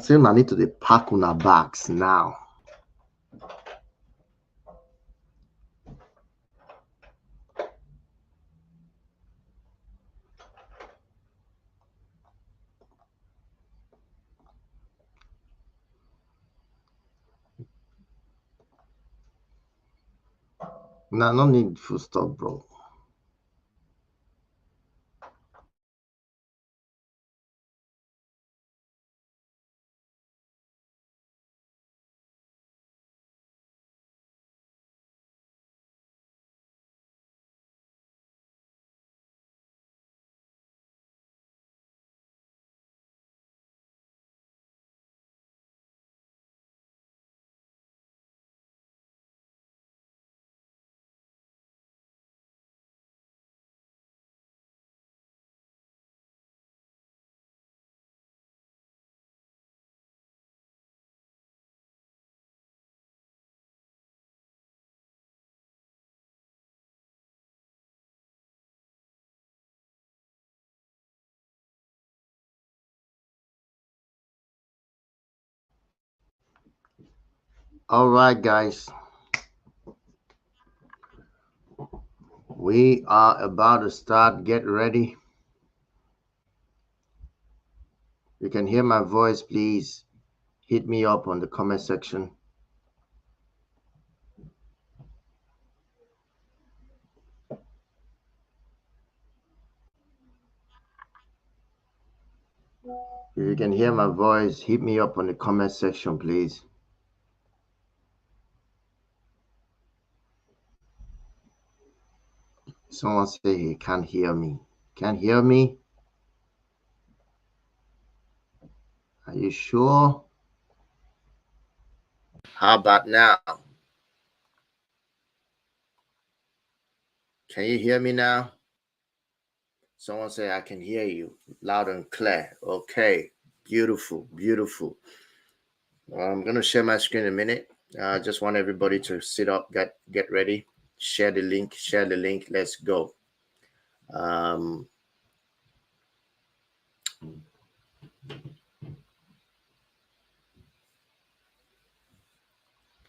say I need to dey pack una bags now. Nah, no need full stop, bro. All right, guys. We are about to start. Get ready. You can hear my voice, please hit me up on the comment section. If you can hear my voice, hit me up on the comment section, please. Someone say he can't hear me. Can't hear me? Are you sure? How about now? Can you hear me now? Someone say I can hear you loud and clear. Okay, beautiful, beautiful. I'm gonna share my screen in a minute. I just want everybody to sit up, get ready, share the link, Let's go.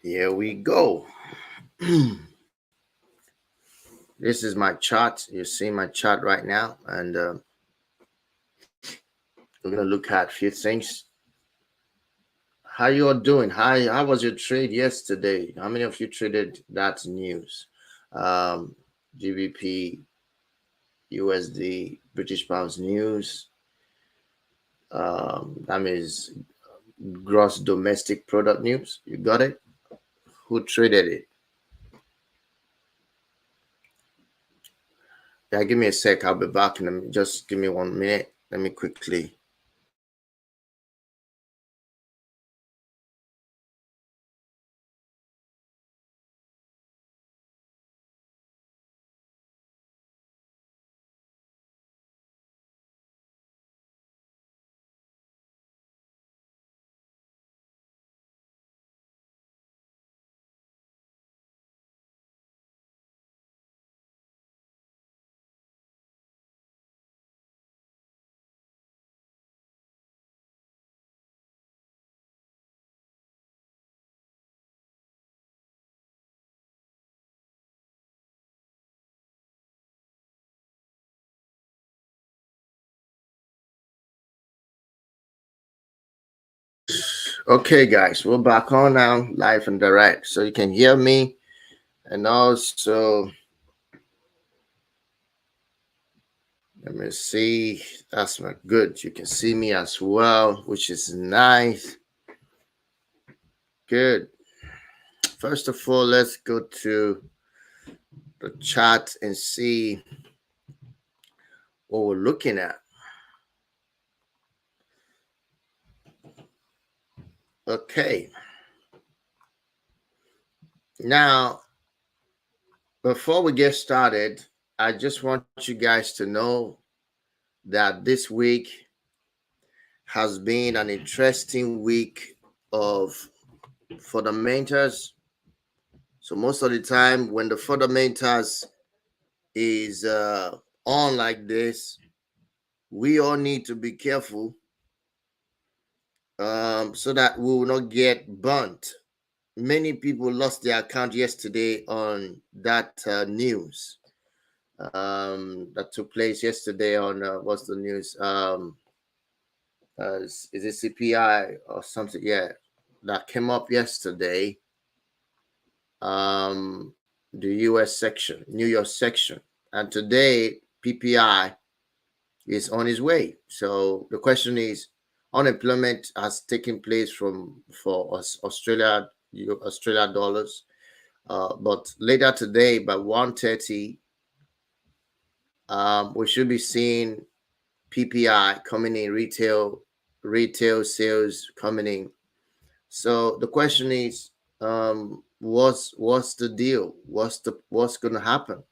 Here we go. This is my chart. You see my chart right now, and we're gonna look at a few things. How you all doing? How was your trade yesterday? How many of you traded that news? GBP, USD, British pounds news. That means gross domestic product news. You got it? Who traded it? Yeah, give me a sec. I'll be back in just give me 1 minute. Let me quickly. Okay, guys, we're back on now, live and direct, so you can hear me, and also let me see. That's my good. You can see me as well, which is nice. Good. First of all, let's go to the chat and see what we're looking at. Okay. Now, before we get started, I just want you guys to know that this week has been an interesting week of fundamentals. So most of the time when the fundamentals is on like this, we all need to be careful so that we will not get burnt. Many people lost their account yesterday on that news that took place yesterday on what's the news? Is it CPI or something? Yeah, that came up yesterday. The U.S. section, New York section, and today PPI is on his way. So the question is, unemployment has taken place for us Australia dollars, but later today by 1:30, we should be seeing PPI coming in, retail sales coming in. So the question is, what's the deal? What's going to happen?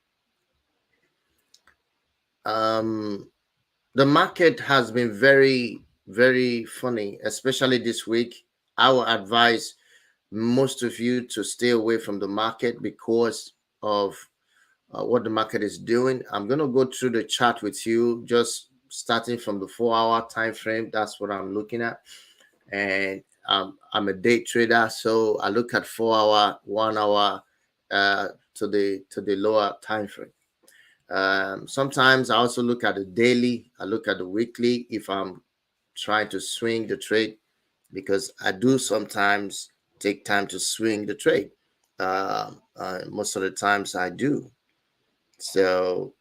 Um, the market has been very, very funny, especially this week. I would advise most of you to stay away from the market because of what the market is doing. I'm going to go through the chart with you, just starting from the 4 hour time frame. That's what I'm looking at. And I'm a day trader, so I look at 4 hour, 1 hour to the lower time frame. Sometimes I also look at the daily, I look at the weekly if I'm trying to swing the trade, because I do sometimes take time to swing the trade. Most of the times I do. So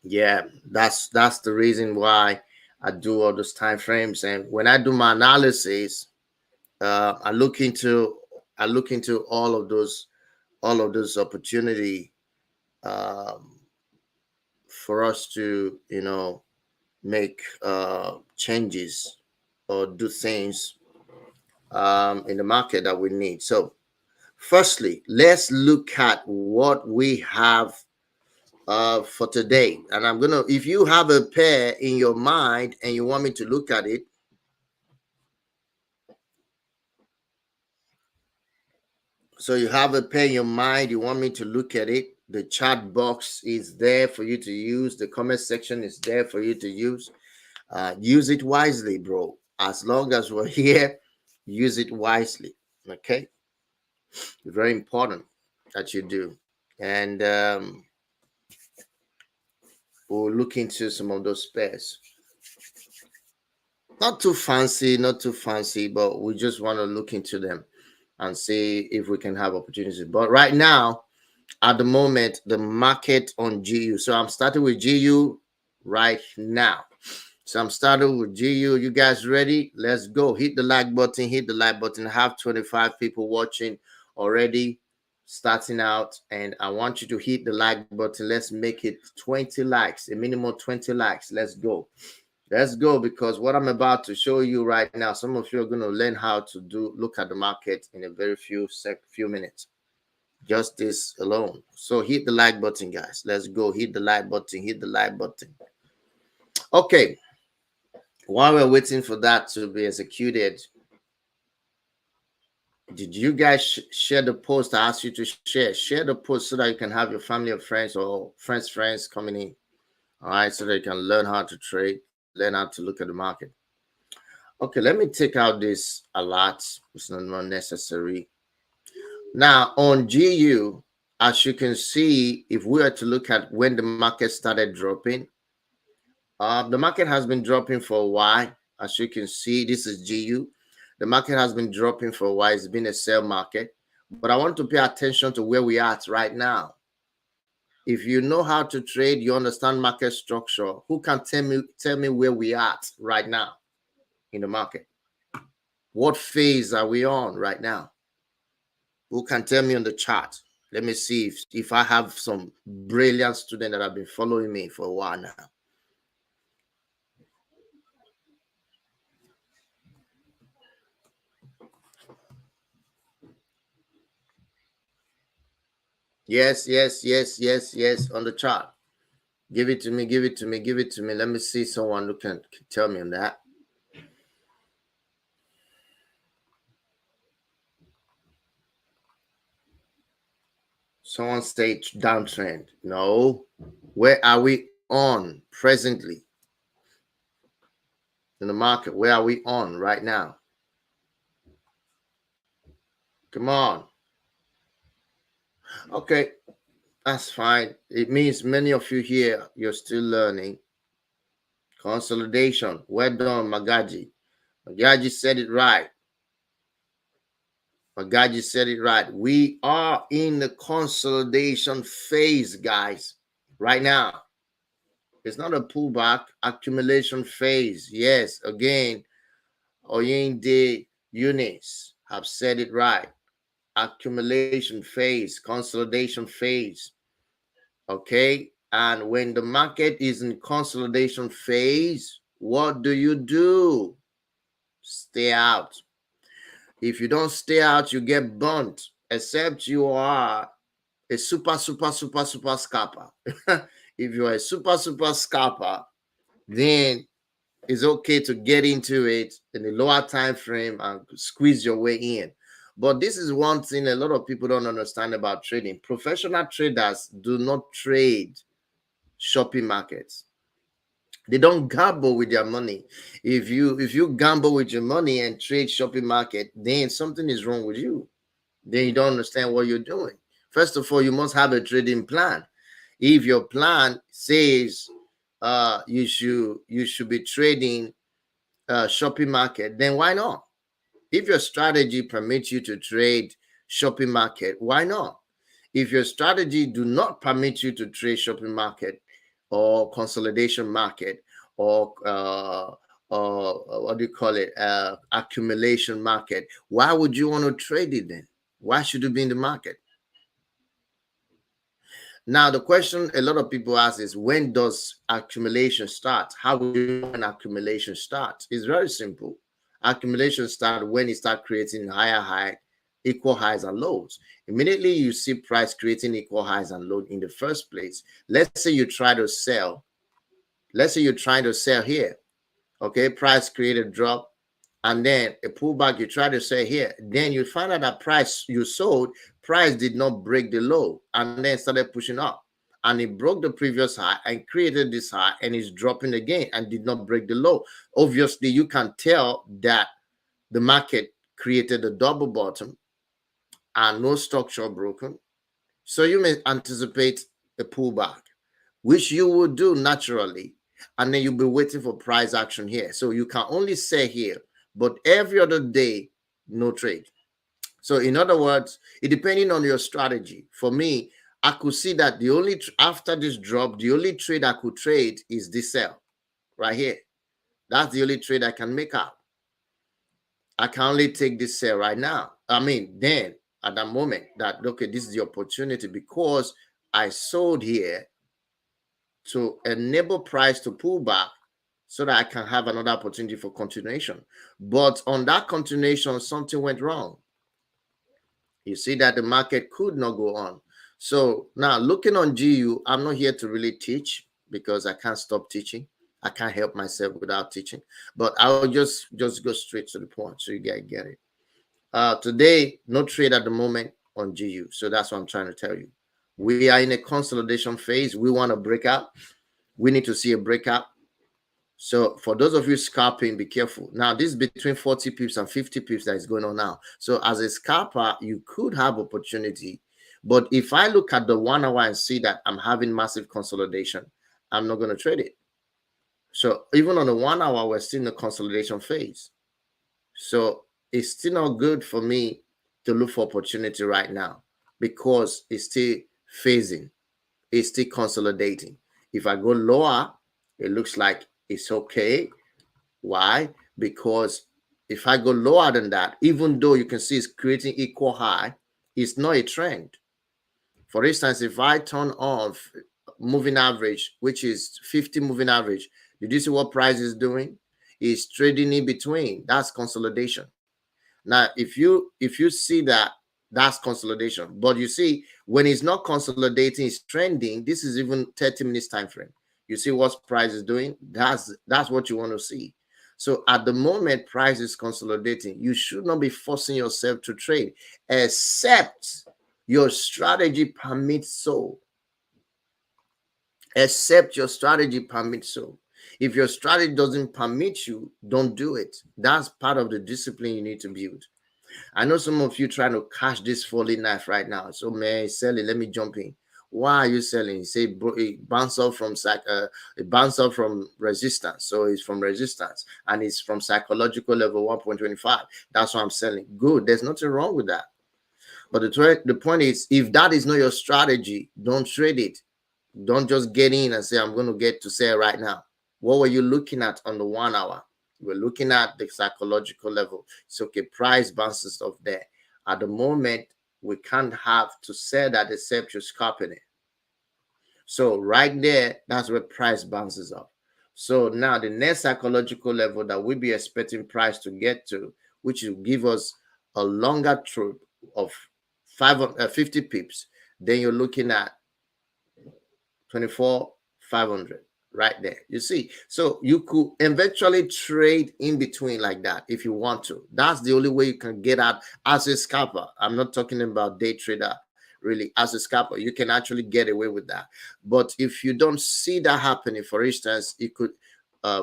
yeah, that's the reason why I do all those time frames. And when I do my analysis, I look into all of those opportunity um, for us to make changes or do things in the market that we need. So firstly, let's look at what we have for today. And I'm gonna, if you have a pair in your mind and you want me to look at it, so you have a pair in your mind, you want me to look at it, the chat box is there for you to use, the comment section is there for you to use. Use it wisely, bro. As long as we're here, use it wisely. Okay, very important that you do. And we'll look into some of those pairs. Not too fancy, not too fancy, but we just want to look into them and see if we can have opportunities. But right now, at the moment, the market on GU. So I'm starting with GU right now. So I'm starting with GU. You guys ready? Let's go. Hit the like button. Hit the like button. I have 25 people watching already, starting out, and I want you to hit the like button. Let's make it 20 likes, a minimum 20 likes. Let's go. Let's go, because what I'm about to show you right now, some of you are going to learn how to look at the market in a very few minutes. Just this alone. So hit the like button, guys. Let's go. Hit the like button. Hit the like button. Okay. While we're waiting for that to be executed, did you guys share the post I asked you to share? Share the post so that you can have your family or friends or friends coming in. All right. So they can learn how to trade, learn how to look at the market. Okay. Let me take out this a lot. It's not necessary. Now on GU, as you can see, if we are to look at when the market started dropping, the market has been dropping for a while. As you can see, this is GU. The market has been dropping for a while. It's been a sell market. But I want to pay attention to where we are at right now. If you know how to trade, you understand market structure, who can tell me where we are at right now in the market? What phase are we on right now? Who can tell me on the chart? Let me see if I have some brilliant students that have been following me for a while now. Yes, yes, yes, yes, yes, on the chart. Give it to me, give it to me, give it to me. Let me see someone who can tell me on that. Someone say downtrend. No. Where are we on presently? in the market. Where are we on right now? Come on. Okay, that's fine. It means many of you here, you're still learning. Consolidation. Well done, Magaji. Magaji said it right. Magaji said it right. We are in the consolidation phase, guys, right now. It's not a pullback, accumulation phase. Yes, again, Oyende Eunice have said it right. Accumulation phase, consolidation phase. Okay. And when the market is in consolidation phase, what do? Stay out. If you don't stay out, you get burnt, except you are a super scalper. If you are a super scalper, then it's okay to get into it in a lower time frame and squeeze your way in. But this is one thing a lot of people don't understand about trading. Professional traders do not trade shopping markets. They don't gamble with their money. If you gamble with your money and trade shopping market, then something is wrong with you. Then you don't understand what you're doing. First of all, you must have a trading plan. If your plan says you should be trading shopping market, then why not? If your strategy permits you to trade shopping market, why not? If your strategy do not permit you to trade shopping market or consolidation market or what do you call it, accumulation market, why would you want to trade it then? Why should it be in the market? Now, the question a lot of people ask is, when does accumulation start? How do you know when accumulation starts? It's very simple. Accumulation starts when it starts creating higher high, equal highs and lows. Immediately you see price creating equal highs and lows in the first place. Let's say you try to sell. Let's say you're trying to sell here. Okay, price created a drop and then a pullback, you try to sell here. Then you find out that price you sold, price did not break the low and then started pushing up. And it broke the previous high and created this high and is dropping again and did not break the low. Obviously, you can tell that the market created a double bottom and no structure broken. So you may anticipate a pullback, which you would do naturally. And then you'll be waiting for price action here. So you can only sell here, but every other day, no trade. So in other words, it depending on your strategy. For me, I could see that the only after this drop, the only trade I could trade is this sell right here. That's the only trade I can make out. I can only take this sell right now. I mean, then at that moment that, okay, this is the opportunity because I sold here to enable price to pull back so that I can have another opportunity for continuation. But on that continuation, something went wrong. You see that the market could not go on. So now looking on GU, I'm not here to really teach because I can't stop teaching. I can't help myself without teaching. But I'll just go straight to the point so you guys get it. Today, no trade at the moment on GU. So that's what I'm trying to tell you. We are in a consolidation phase. We want to break out. We need to see a breakout. So for those of you scalping, be careful. Now, this is between 40 pips and 50 pips that is going on now. So as a scalper, you could have opportunity. But if I look at the 1 hour and see that I'm having massive consolidation, I'm not going to trade it. So even on the 1 hour, we're still in the consolidation phase. So it's still not good for me to look for opportunity right now because it's still phasing. It's still consolidating. If I go lower, it looks like it's okay. Why? Because if I go lower than that, even though you can see it's creating equal high, it's not a trend. For instance, if I turn off moving average, which is 50 moving average, did you see what price is doing? It's trading in between. That's consolidation. Now, if you see that, that's consolidation. But you see, when it's not consolidating, it's trending. This is even 30 minutes time frame. You see what price is doing? That's what you want to see. So at the moment, price is consolidating. You should not be forcing yourself to trade, except your strategy permits so. Except your strategy permits so. If your strategy doesn't permit you, don't do it. That's part of the discipline you need to build. I know some of you trying to catch this falling knife right now. So man, it's selling. Let me jump in. Why are you selling? You say it bounce off from it bounce off from resistance. So it's from resistance and it's from psychological level 1.25. That's why I'm selling. Good. There's nothing wrong with that. But the point is, if that is not your strategy, don't trade it. Don't just get in and say, I'm going to get to sell right now. What were you looking at on the 1 hour? We're looking at the psychological level. It's okay, price bounces off there. At the moment, we can't have to sell that except you're scalping it. So right there, that's where price bounces up. So now the next psychological level that we'll be expecting price to get to, which will give us a longer trip of 50 pips, then you're looking at 24,500 right there. You see, so you could eventually trade in between like that if you want to. That's the only way you can get out as a scalper. I'm not talking about day trader. Really, as a scalper, you can actually get away with that. But if you don't see that happening, for instance, it could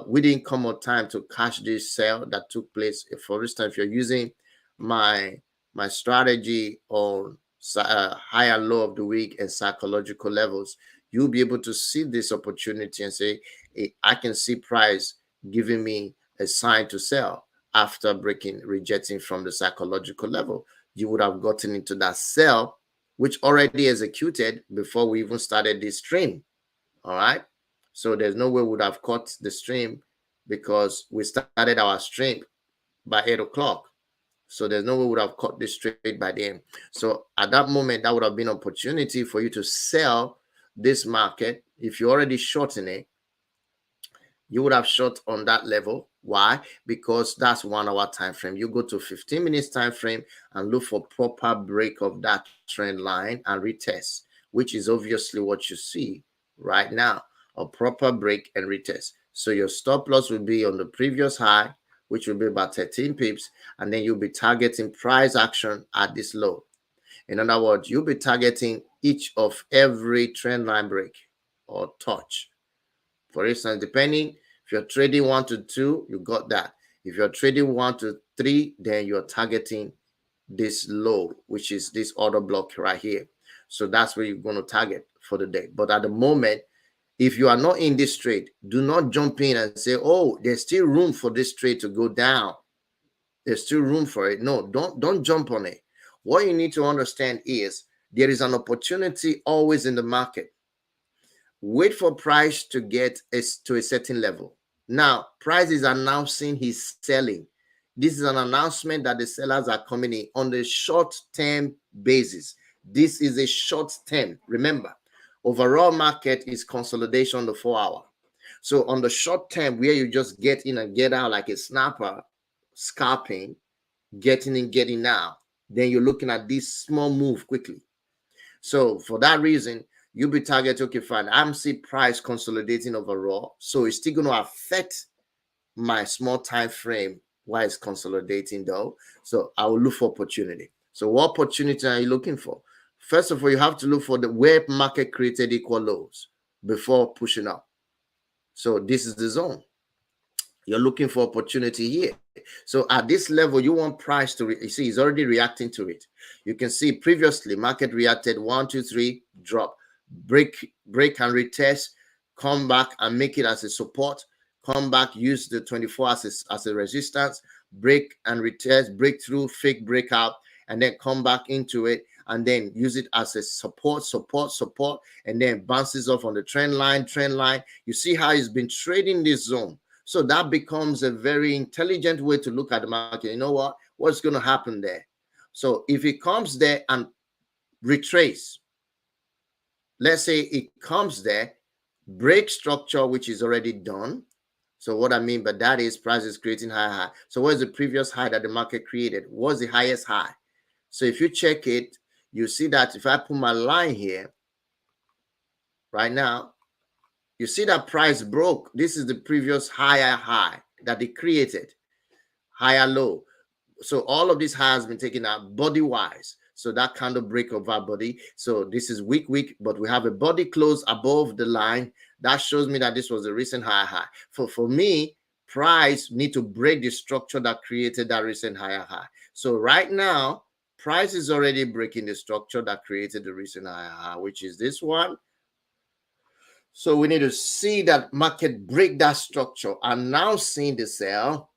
within common time to catch this sale that took place. If, for instance, if you're using my strategy on high and low of the week and psychological levels, you'll be able to see this opportunity and say, hey, I can see price giving me a sign to sell after rejecting from the psychological level. You would have gotten into that sell, which already executed before we even started this stream. All right. So there's no way we would have caught the stream because we started our stream by 8 o'clock. So there's no way we would have caught this trade by then. So at that moment, that would have been an opportunity for you to sell this market. If you're already shorting it, you would have short on that level. Why? Because that's 1 hour time frame. You go to 15 minutes time frame and look for proper break of that trend line and retest, which is obviously what you see right now, a proper break and retest. So your stop loss will be on the previous high, which will be about 13 pips, and then you'll be targeting price action at this low. In other words, you'll be targeting each of every trend line break or touch. For instance, depending if you're trading 1 to 2, you got that. If you're trading 1 to 3, then you're targeting this low, which is this order block right here. So that's where you're going to target for the day. But at the moment, if you are not in this trade, do not jump in and say, oh, there's still room for this trade to go down. There's still room for it. No, don't jump on it. What you need to understand is there is an opportunity always in the market. Wait for price to get to a certain level. Now, price is announcing he's selling. This is an announcement that the sellers are coming in on the short-term basis. This is a short term. Remember, overall market is consolidation on the 4 hour. So on the short term, where you just get in and get out like a snapper, scalping, getting in, getting out, then you're looking at this small move quickly. So for that reason, you'll be targeting, okay, fine, I'm seeing price consolidating overall. So it's still going to affect my small time frame while it's consolidating though. So I will look for opportunity. So what opportunity are you looking for? First of all, you have to look for the where market created equal lows before pushing up. So this is the zone. You're looking for opportunity here. So at this level, you want price to, you see, it's already reacting to it. You can see previously market reacted 1, 2, 3, drop, break and retest, come back and make it as a support, come back, use the 24 as a resistance, break and retest, breakthrough, fake breakout, and then come back into it and then use it as a support, and then bounces off on the trend line. You see how it's been trading this zone. So that becomes a very intelligent way to look at the market. You know what? What's going to happen there? So if it comes there and retrace, let's say it comes there, break structure, which is already done. So what I mean by that is price is creating high. So what is the previous high that the market created? What's the highest high? So if you check it, you see that if I put my line here right now, you see that price broke. This is the previous higher high that it created, higher low. So all of this has been taken out body wise. So that kind of break of our body. So this is weak, but we have a body close above the line That shows me that this was a recent high. For me, price need to break the structure that created that recent high. So right now, price is already breaking the structure that created the recent high, which is this one. So we need to see that market break that structure and now seeing the sell.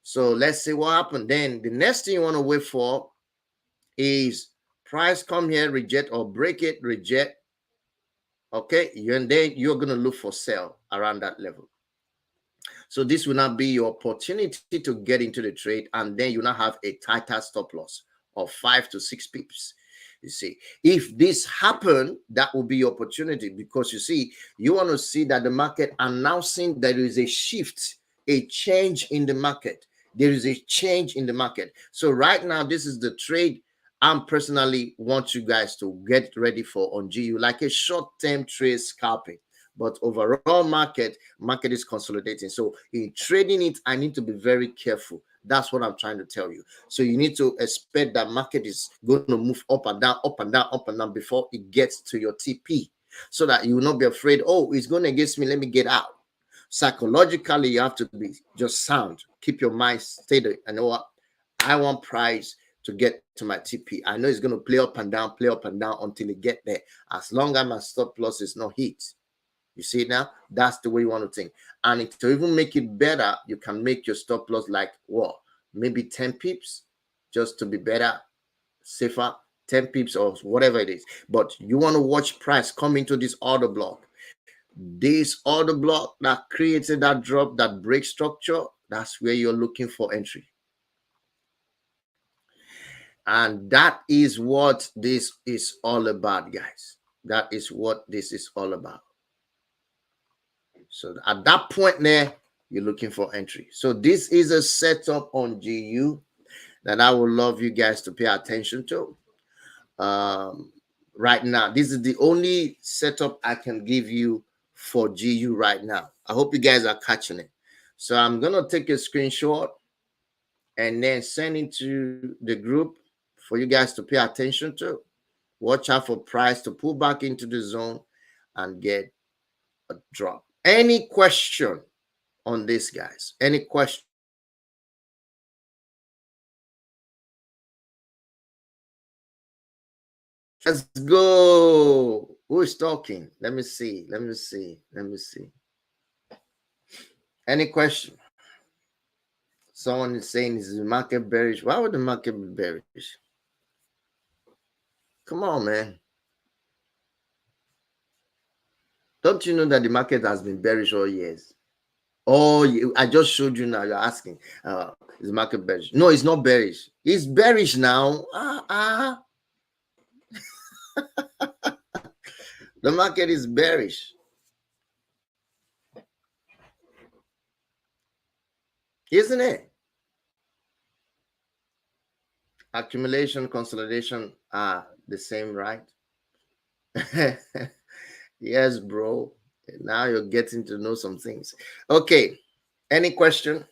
So let's see what happened. Then the next thing you want to wait for is price come here, reject or break it, reject. Okay, and then you're going to look for sell around that level. So this will not be your opportunity to get into the trade, and then you now have a tighter stop loss of 5 to 6 pips. You see, if this happen, that will be your opportunity, because you see, you want to see that the market announcing there is a shift, a change in the market. There is a change in the market. So right now, this is the trade I'm personally want you guys to get ready for on GU, like a short-term trade scalping. But overall market is consolidating. So in trading it, I need to be very careful. That's what I'm trying to tell you. So you need to expect that market is going to move up and down, up and down, up and down before it gets to your TP, so that you will not be afraid, oh, it's going against me, let me get out. Psychologically, you have to be just sound. Keep your mind steady. I know what I want price to get to my TP. I know it's going to play up and down until it get there. As long as my stop loss is not hit. You see it now? That's the way you want to think. And to even make it better, you can make your stop loss like what? Maybe 10 pips, just to be better, safer, 10 pips or whatever it is. But you want to watch price come into this order block. This order block that created that drop, that break structure, that's where you're looking for entry. And that is what this is all about, guys. That is what this is all about. So at that point there, you're looking for entry. So this is a setup on GU that I would love you guys to pay attention to. Right now, this is the only setup I can give you for GU right now. I hope you guys are catching it. So I'm going to take a screenshot and then send it to the group for you guys to pay attention to. Watch out for price to pull back into the zone and get a drop. Any question on this, guys? Any question? Let's go. Who is talking? Let me see. Any question? Someone is saying, is the market bearish? Why would the market be bearish? Come on, man. Don't you know that the market has been bearish all years? Oh, I just showed you now. You're asking, is the market bearish? No, it's not bearish. It's bearish now. The market is bearish. Isn't it? Accumulation, consolidation are the same, right? Yes, bro. Now you're getting to know some things. Okay. Any question?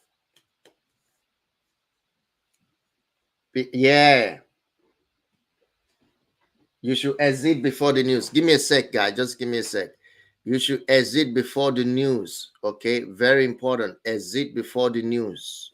Yeah. You should exit before the news. Give me a sec, guy. Just give me a sec. You should exit before the news. Okay. Very important. Exit before the news.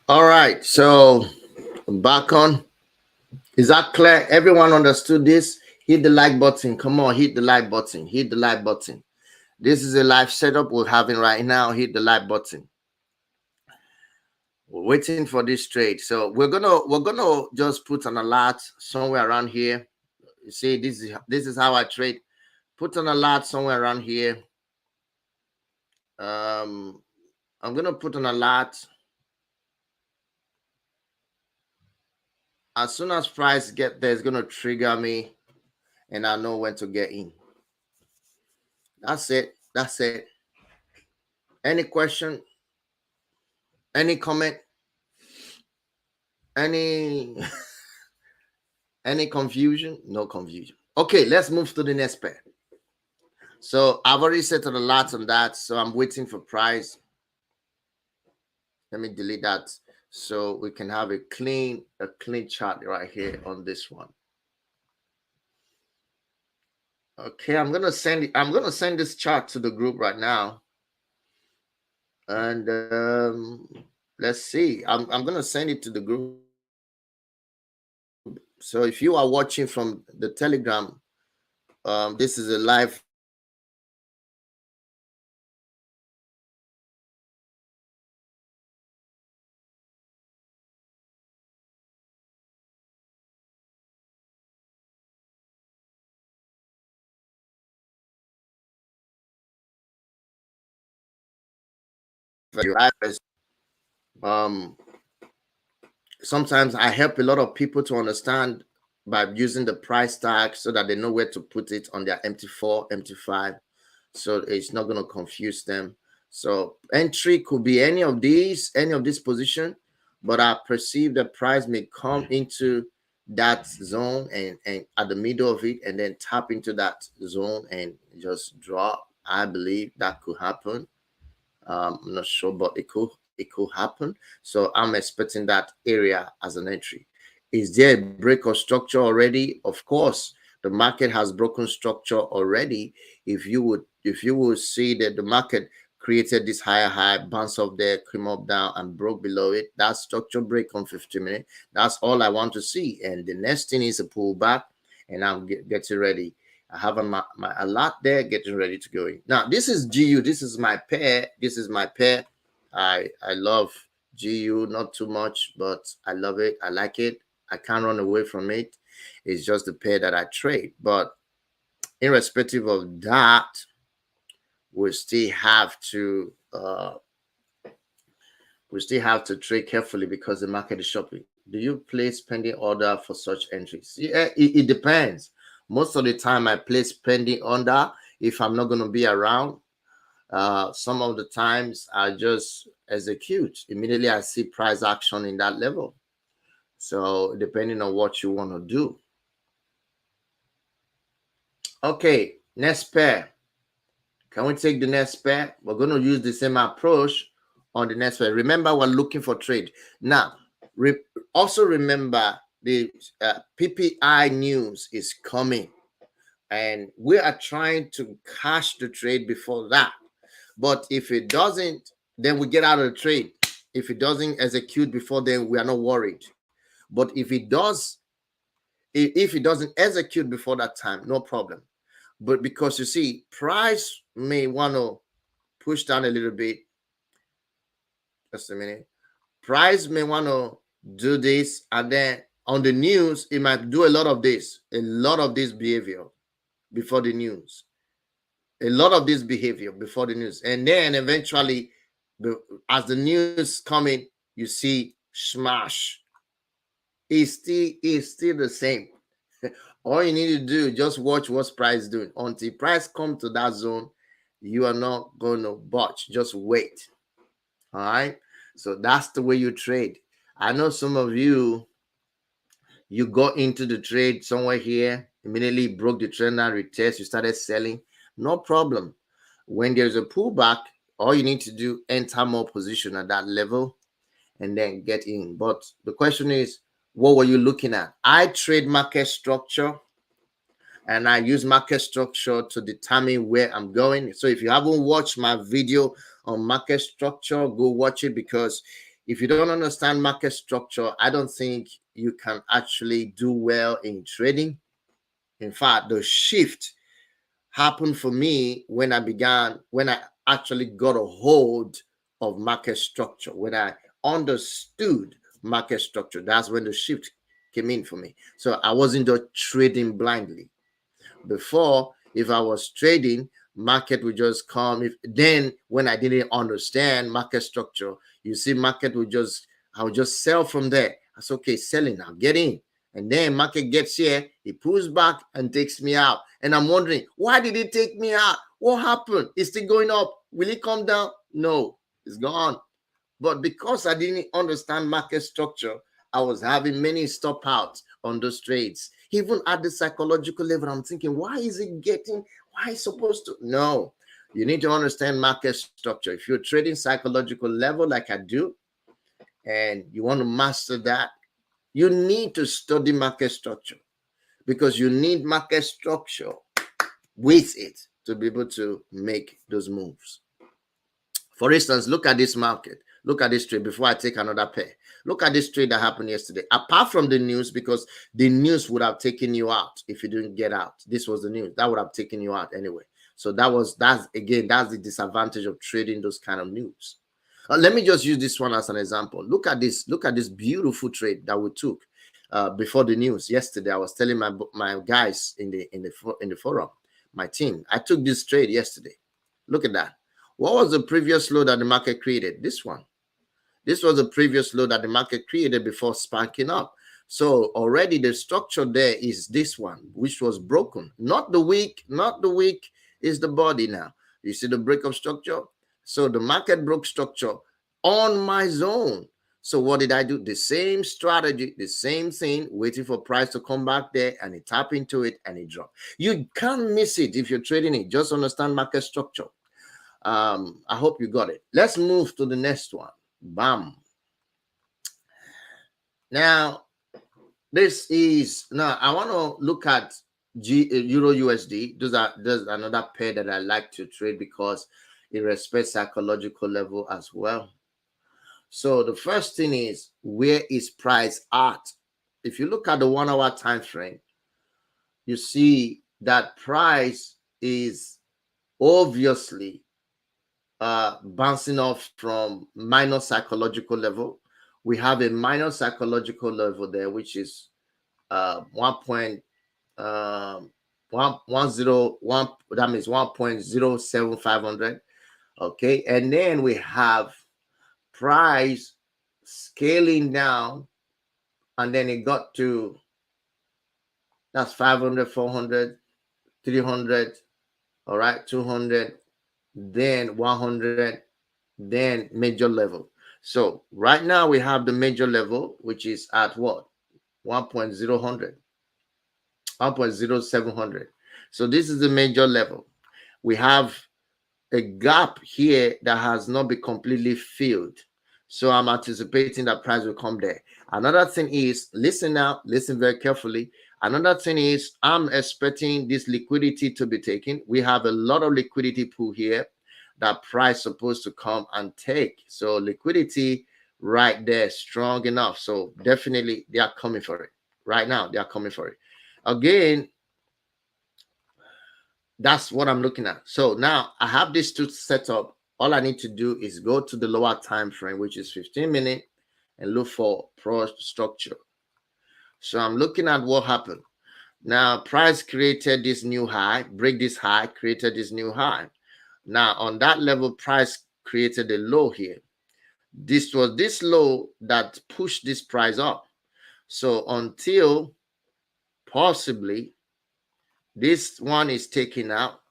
All right. So back on. Is that clear? Everyone understood this? Hit the like button. Come on, hit the like button. Hit the like button. This is a live setup we're having right now. Hit the like button. We're waiting for this trade. So we're gonna just put an alert somewhere around here. You see, this is how I trade. Put an alert somewhere around here. I'm gonna put an alert as soon as price get there. It's gonna trigger me, and I know when to get in. That's it. That's it. Any question? Any comment? Any any confusion? No confusion. Okay, let's move to the next pair. So I've already set a lot on that. So I'm waiting for price. Let me delete that so we can have a clean chart right here on this one. Okay, I'm gonna send this chart to the group right now. And let's see. I'm gonna send it to the group. So if you are watching from the Telegram, this is a live um sometimes I help a lot of people to understand by using the price tag so that they know where to put it on their MT4, MT5, so it's not going to confuse them. So entry could be any of these position, but I perceive the price may come into that zone and at the middle of it and then tap into that zone and just drop. I believe that could happen. I'm not sure, but it could happen. So I'm expecting that area as an entry. Is there a break of structure already? Of course, the market has broken structure already. If you would see that the market created this higher high, bounce off there, came up down and broke below it, that structure break on 50 minutes. That's all I want to see. And the next thing is a pullback, and I'm getting ready. I have my alert there, getting ready to go in. Now, this is GU. This is my pair. This is my pair. I love GU, not too much, but I love it. I like it. I can't run away from it. It's just the pair that I trade. But irrespective of that, we still have to trade carefully because the market is shopping. Do you place pending order for such entries? Yeah, it depends. Most of the time I place pending order if I'm not going to be around. Some of the times I just execute immediately. I see price action in that level. So depending on what you want to do. Okay, next pair. Can we take the next pair? We're going to use the same approach on the next pair. Remember, we're looking for trade. Now, also remember the PPI news is coming. And we are trying to cash the trade before that. But if it doesn't, then we get out of the trade. If it doesn't execute before then, we are not worried. But if it does, if it doesn't execute before that time, no problem. But because you see, price may want to push down a little bit. Just a minute. Price may want to do this, and then on the news, it might do a lot of this behavior before the news. A lot of this behavior before the news, and then eventually as the news coming, you see smash. It's still the same. All you need to do, just watch what price doing. Until price come to that zone, you are not going to budge. Just wait. All right. So that's the way you trade. I know some of you got into the trade somewhere here, immediately broke the trend and retest, you started selling. No problem. When there's a pullback, all you need to do, enter more position at that level and then get in. But the question is, what were you looking at? I trade market structure, and I use market structure to determine where I'm going. So if you haven't watched my video on market structure, go watch it, because if you don't understand market structure, I don't think you can actually do well in trading. In fact, the shift happened for me when I actually got a hold of market structure, when I understood market structure. That's when the shift came in for me. So I wasn't just trading blindly. Before, if I was trading, market would just come. If then when I didn't understand market structure, you see, market would just I would just sell from there. That's okay, selling now, get in. And then market gets here, it pulls back and takes me out. And I'm wondering, why did it take me out? What happened? It's still going up. Will it come down? No, it's gone. But because I didn't understand market structure, I was having many stop outs on those trades. Even at the psychological level, I'm thinking, why is it getting, why is it supposed to? No, you need to understand market structure. If you're trading psychological level like I do, and you want to master that, you need to study market structure, because you need market structure with it to be able to make those moves. For instance, look at this market. Look at this trade before I take another pair. Look at this trade that happened yesterday. Apart from the news, because the news would have taken you out if you didn't get out. This was the news. That would have taken you out anyway. So that's the disadvantage of trading those kind of news. Let me just use this one as an example. Look at this. Look at this beautiful trade that we took before the news yesterday. I was telling my guys in the forum, my team. I took this trade yesterday. Look at that. What was the previous low that the market created? This one. This was the previous low that the market created before sparking up. So already the structure there is this one, which was broken. Not the weak is the body now. You see the breakup structure? So the market broke structure on my zone. So what did I do? The same strategy, the same thing, waiting for price to come back there, and it tap into it and it drop. You can't miss it if you're trading it. Just understand market structure. I hope you got it. Let's move to the next one. Bam. Now, I want to look at Euro USD. There's another pair that I like to trade because it respects psychological level as well. So the first thing is, where is price at? If you look at the 1 hour time frame, you see that price is obviously bouncing off from minor psychological level. We have a minor psychological level there, which is 1.101. That means 1.07500. Okay, and then we have price scaling down, and then it got to, that's 500, 400, 300. All right, 200, then 100, then major level. So right now we have the major level, which is at what? 1.000, 1.0700. So this is the major level. We have a gap here that has not been completely filled. So I'm anticipating that price will come there. Another thing is, listen now, listen very carefully. Another thing is, I'm expecting this liquidity to be taken. We have a lot of liquidity pool here that price supposed to come and take. So liquidity right there, strong enough. So definitely they are coming for it. Right now, they are coming for it. Again, that's what I'm looking at. So now I have this two set up. All I need to do is go to the lower time frame, which is 15 minutes, and look for pro structure. So I'm looking at what happened. Now, price created this new high, break this high, created this new high. Now, on that level, price created a low here. This was this low that pushed this price up. So until possibly this one is taken out,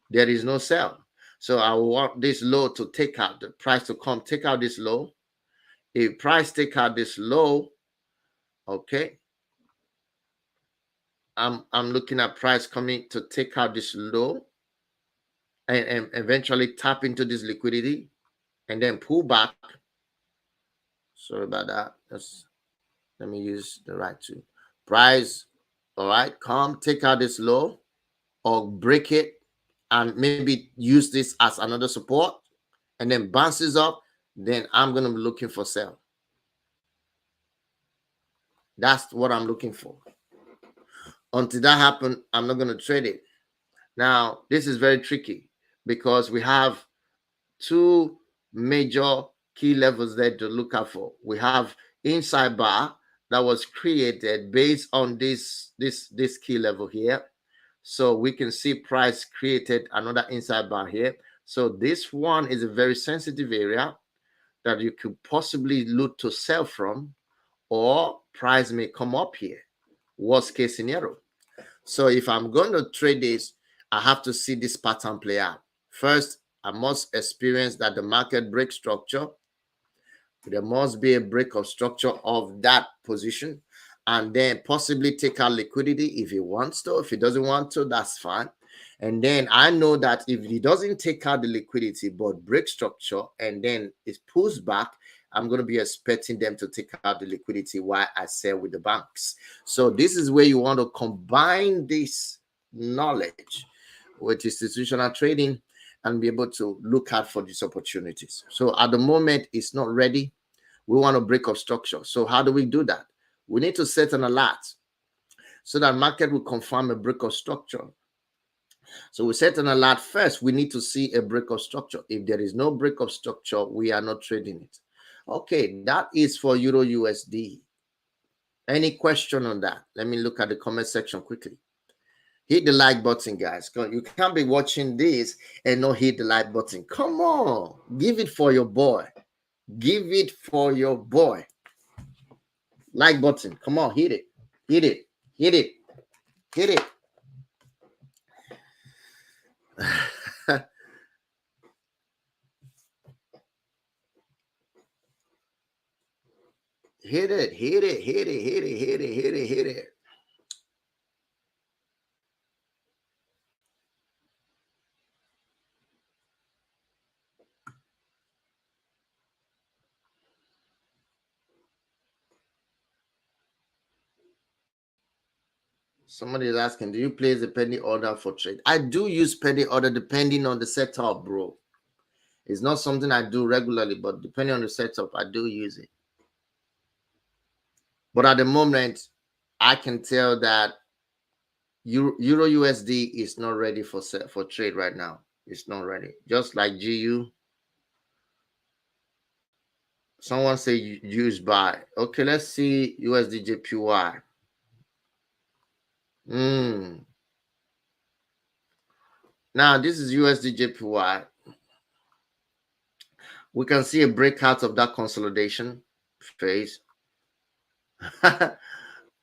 there is no sell. So I want this low to take out, the price to come take out this low. If price take out this low, okay, I'm looking at price coming to take out this low and eventually tap into this liquidity and then pull back. Sorry about that. Let me use the right tool. Price, all right, come take out this low or break it and maybe use this as another support, and then bounces up, then I'm going to be looking for sell. That's what I'm looking for. Until that happens, I'm not going to trade it. Now, this is very tricky because we have two major key levels there to look out for. We have inside bar that was created based on this key level here. So we can see price created another inside bar here. So this one is a very sensitive area that you could possibly look to sell from, or price may come up here. Worst case scenario. So if I'm going to trade this, I have to see this pattern play out. First, I must experience that the market breaks structure. There must be a break of structure of that position, and then possibly take out liquidity if he wants to. If he doesn't want to, that's fine. And then I know that if he doesn't take out the liquidity but break structure and then it pulls back, I'm going to be expecting them to take out the liquidity while I sell with the banks. So this is where you want to combine this knowledge with institutional trading and be able to look out for these opportunities. So at the moment, it's not ready. We want to break up structure. So how do we do that? We need to set an alert so that market will confirm a break of structure. So we set an alert first. We need to see a break of structure. If there is no break of structure, we are not trading it. Okay, that is for Euro USD. Any question on that? Let me look at the comment section quickly. Hit the like button, guys. You can't be watching this and not hit the like button. Come on, give it for your boy. Give it for your boy. Like button. Come on, hit it. Hit it. Hit it. Hit it. Hit it. Hit it. Hit it. Hit it. Hit it. Hit it. Hit it. Somebody is asking, do you place a penny order for trade? I do use penny order depending on the setup, bro. It's not something I do regularly, but depending on the setup, I do use it. But at the moment, I can tell that Euro USD is not ready for trade right now. It's not ready. Just like GU. Someone say use buy. Okay, let's see USD JPY. Now, this is USD JPY. We can see a breakout of that consolidation phase.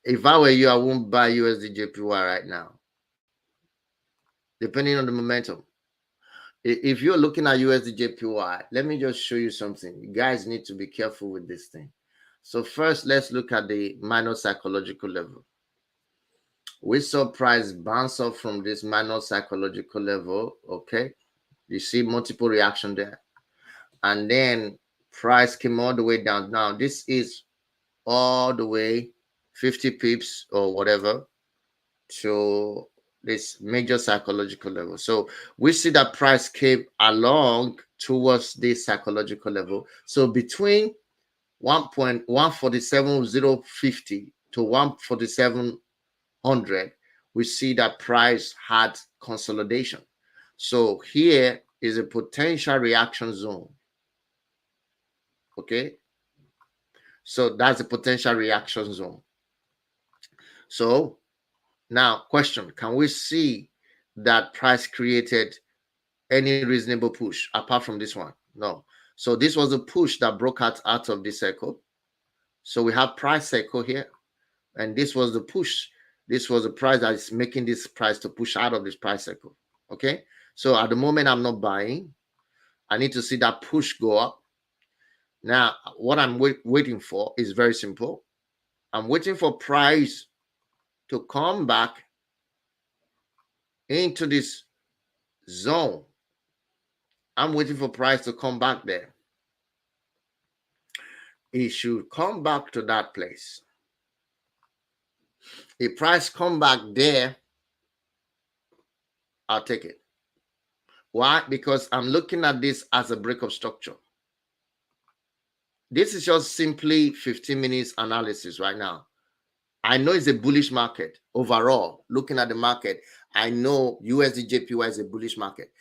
If I were you, I won't buy USD JPY right now, depending on the momentum. If you're looking at USD JPY, let me just show you something. You guys need to be careful with this thing. So first, let's look at the minor psychological level. We saw price bounce up from this minor psychological level. Okay, you see multiple reaction there, and then price came all the way down. Now this is all the way 50 pips or whatever to this major psychological level. So we see that price came along towards this psychological level. So between 1.147050 to 14700, we see that price had consolidation. So here is a potential reaction zone. Okay, so that's a potential reaction zone. So now, question, can we see that price created any reasonable push apart from this one? No. So this was a push that broke out of this circle. So we have price circle here, and this was the push. This was the price that is making this price to push out of this price circle. Okay. So at the moment, I'm not buying. I need to see that push go up. Now, what I'm waiting for is very simple. I'm waiting for price to come back into this zone. I'm waiting for price to come back there. It should come back to that place. If price come back there, I'll take it. Why? Because I'm looking at this as a break of structure. This is just simply 15 minutes analysis right now. I know it's a bullish market overall. Looking at the market, I know USD JPY is a bullish market,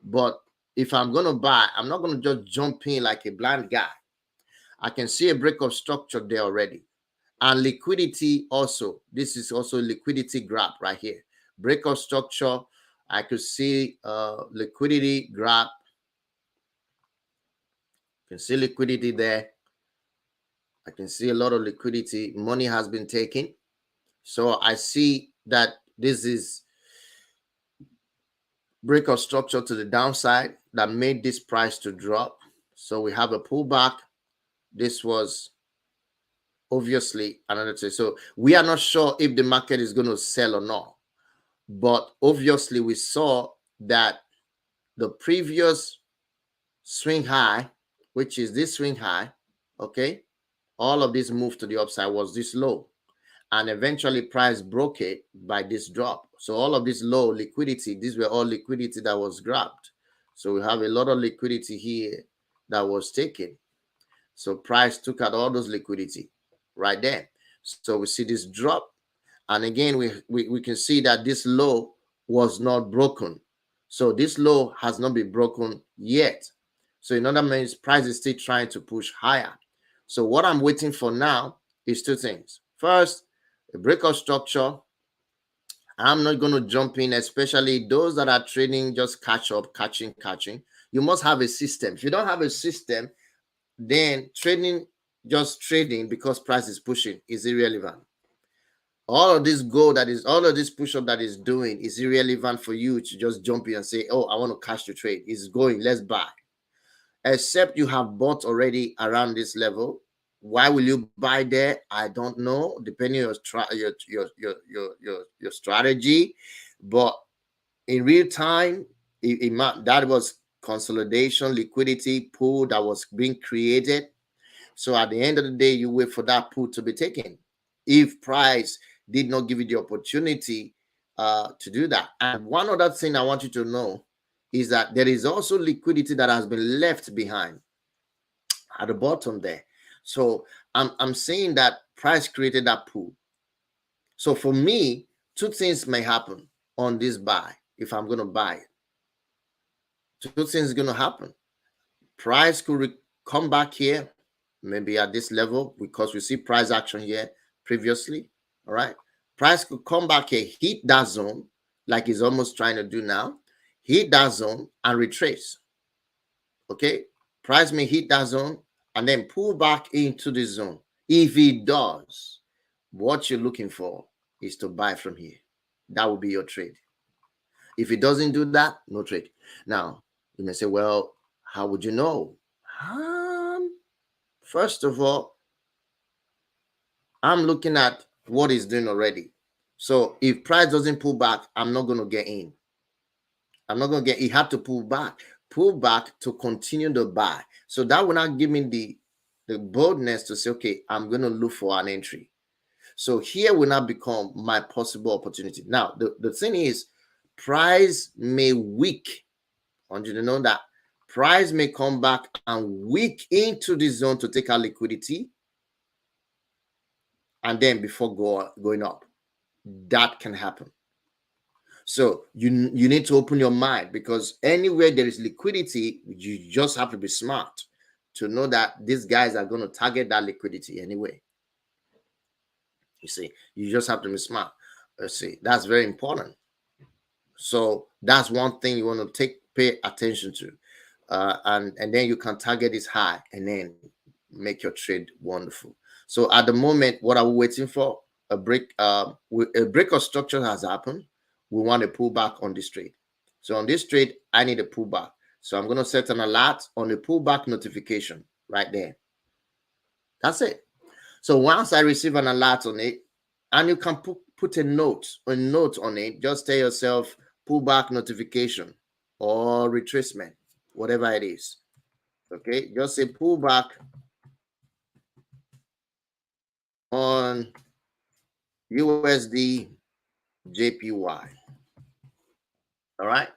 but if I'm going to buy, I'm not going to just jump in like a blind guy. I can see a break of structure there already. And liquidity also. This is also liquidity grab right here. Break of structure. I could see liquidity grab. You can see liquidity there. I can see a lot of liquidity. Money has been taken. So I see that this is break of structure to the downside that made this price to drop. So we have a pullback. This was obviously another thing. So we are not sure if the market is going to sell or not. But obviously we saw that the previous swing high, which is this swing high, okay, all of this move to the upside was this low. And eventually price broke it by this drop. So all of this low liquidity, these were all liquidity that was grabbed. So we have a lot of liquidity here that was taken. So price took out all those liquidity right there. So we see this drop. And again, we can see that this low was not broken. So this low has not been broken yet. So in other words, price is still trying to push higher. So what I'm waiting for now is two things. First, a breakout structure. I'm not going to jump in, especially those that are trading just catch up, catching. You must have a system. If you don't have a system, then just trading because price is pushing is irrelevant. All of this all of this push up that is doing is irrelevant for you to just jump in and say, oh, I want to cash the trade. It's going, let's buy. Except you have bought already around this level. Why will you buy there? I don't know, depending on your strategy. But in real time, that was consolidation, liquidity pool that was being created. So at the end of the day, you wait for that pool to be taken. If price did not give you the opportunity to do that. And one other thing I want you to know is that there is also liquidity that has been left behind at the bottom there. So I'm saying that price created that pool. So for me, two things may happen on this buy if I'm going to buy it. Two things are going to happen. Price could come back here, maybe at this level, because we see price action here previously. All right. Price could come back here, hit that zone, like it's almost trying to do now, hit that zone and retrace. Okay. Price may hit that zone and then pull back into the zone. If it does, what you're looking for is to buy from here. That will be your trade. If it doesn't do that, no trade. Now, you may say, well, how would you know? First of all, I'm looking at what it's doing already. So if price doesn't pull back, I'm not going to get in. I'm not going to get, it had to pull back to continue the buy. So that will not give me the boldness to say, okay, I'm going to look for an entry. So here will not become my possible opportunity. Now, the thing is, price may weak. I want you to know that price may come back and weak into the zone to take out liquidity. And then before going up, that can happen. So you need to open your mind, because anywhere there is liquidity, you just have to be smart to know that these guys are going to target that liquidity anyway. You see, you just have to be smart. Let's see, that's very important. So that's one thing you want to pay attention to, and then you can target this high and then make your trade wonderful. So at the moment, what are we waiting for? A break of structure has happened. We want a pullback on this trade. So on this trade, I need a pullback. So I'm going to set an alert on the pullback notification right there. That's it. So once I receive an alert on it, and you can put a note on it, just tell yourself pullback notification or retracement, whatever it is. Okay, just say pullback on USD JPY. All right,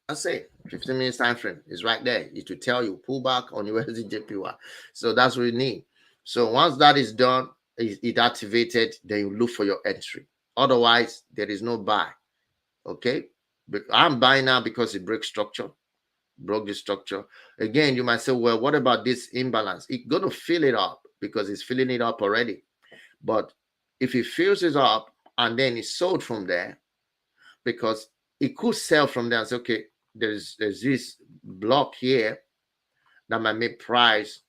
that's it. 15 minutes time frame is right there. It will tell you pullback on USD JPY. So that's what you need. So once that is done, it activated, then you look for your entry. Otherwise, there is no buy. Okay, I'm buying now because it broke structure, broke the structure. Again, you might say, well, what about this imbalance? It's going to fill it up because it's filling it up already. But if it fills it up and then it's sold from there, because it could sell from there and say, okay, there's this block here that might make price,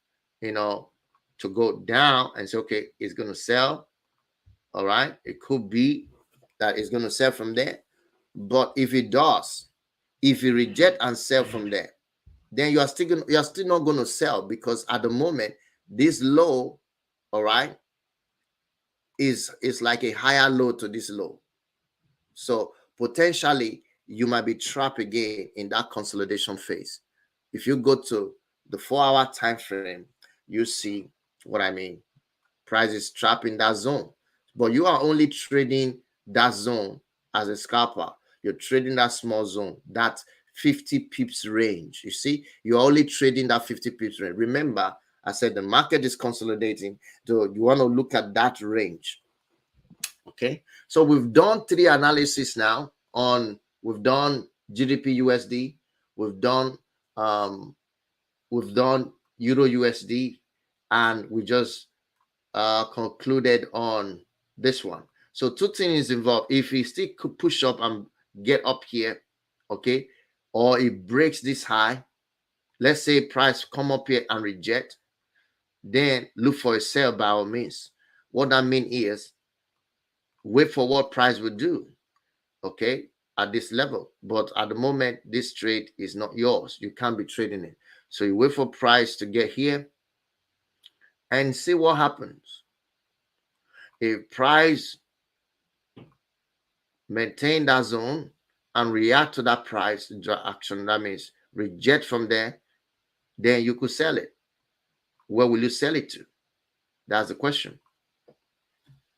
to go down and say, okay, it's going to sell. All right. It could be that it's going to sell from there. But if it does, if you reject and sell from there, then you're still not going to sell, because at the moment, this low, all right, is like a higher low to this low. So potentially you might be trapped again in that consolidation phase. If you go to the 4-hour time frame, you see what I mean. Price is trapped in that zone, but you are only trading that zone as a scalper. You're trading that small zone, that 50 pips range. You see, you're only trading that 50 pips range. Remember, I said the market is consolidating, so you want to look at that range. Okay, so we've done 3 analysis now on, we've done GDP USD, we've done um we've done Euro USD, and we just concluded on this one. So 2 things involved. If we still could push up and get up here, okay, or it breaks this high, let's say price come up here and reject, then look for a sell by all means. What that means is wait for what price will do, okay, at this level. But at the moment, this trade is not yours. You can't be trading it. So you wait for price to get here and see what happens. If price maintain that zone and react to that price action, that means reject from there, then you could sell it. Where will you sell it to? That's the question.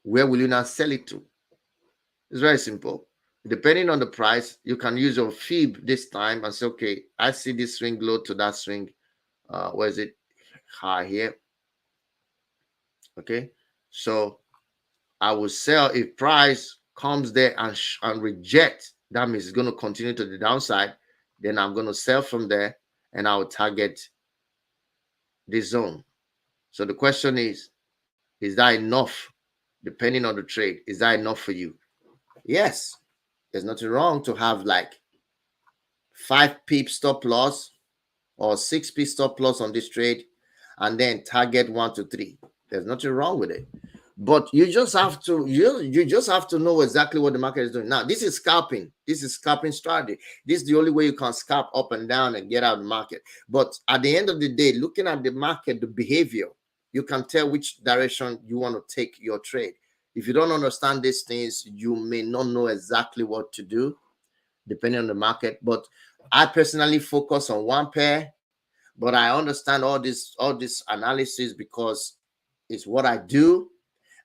Where will you not sell it to? It's very simple. Depending on the price, you can use your fib this time and say, okay, I see this swing low to that swing. Where is it? High here. Okay. So I will sell if price comes there and reject. That means it's going to continue to the downside. Then I'm going to sell from there and I will target this zone. So the question is that enough? Depending on the trade, is that enough for you? Yes. There's nothing wrong to have like 5 pip stop loss or 6 pip stop loss on this trade and then target 1 to 3. There's nothing wrong with it. But you just have to you just have to know exactly what the market is doing. Now, this is scalping. This is scalping strategy. This is the only way you can scalp up and down and get out of the market. But at the end of the day, looking at the market, the behavior, you can tell which direction you want to take your trade. If you don't understand these things, you may not know exactly what to do depending on the market. But I personally focus on one pair, but I understand all this analysis because it's what I do.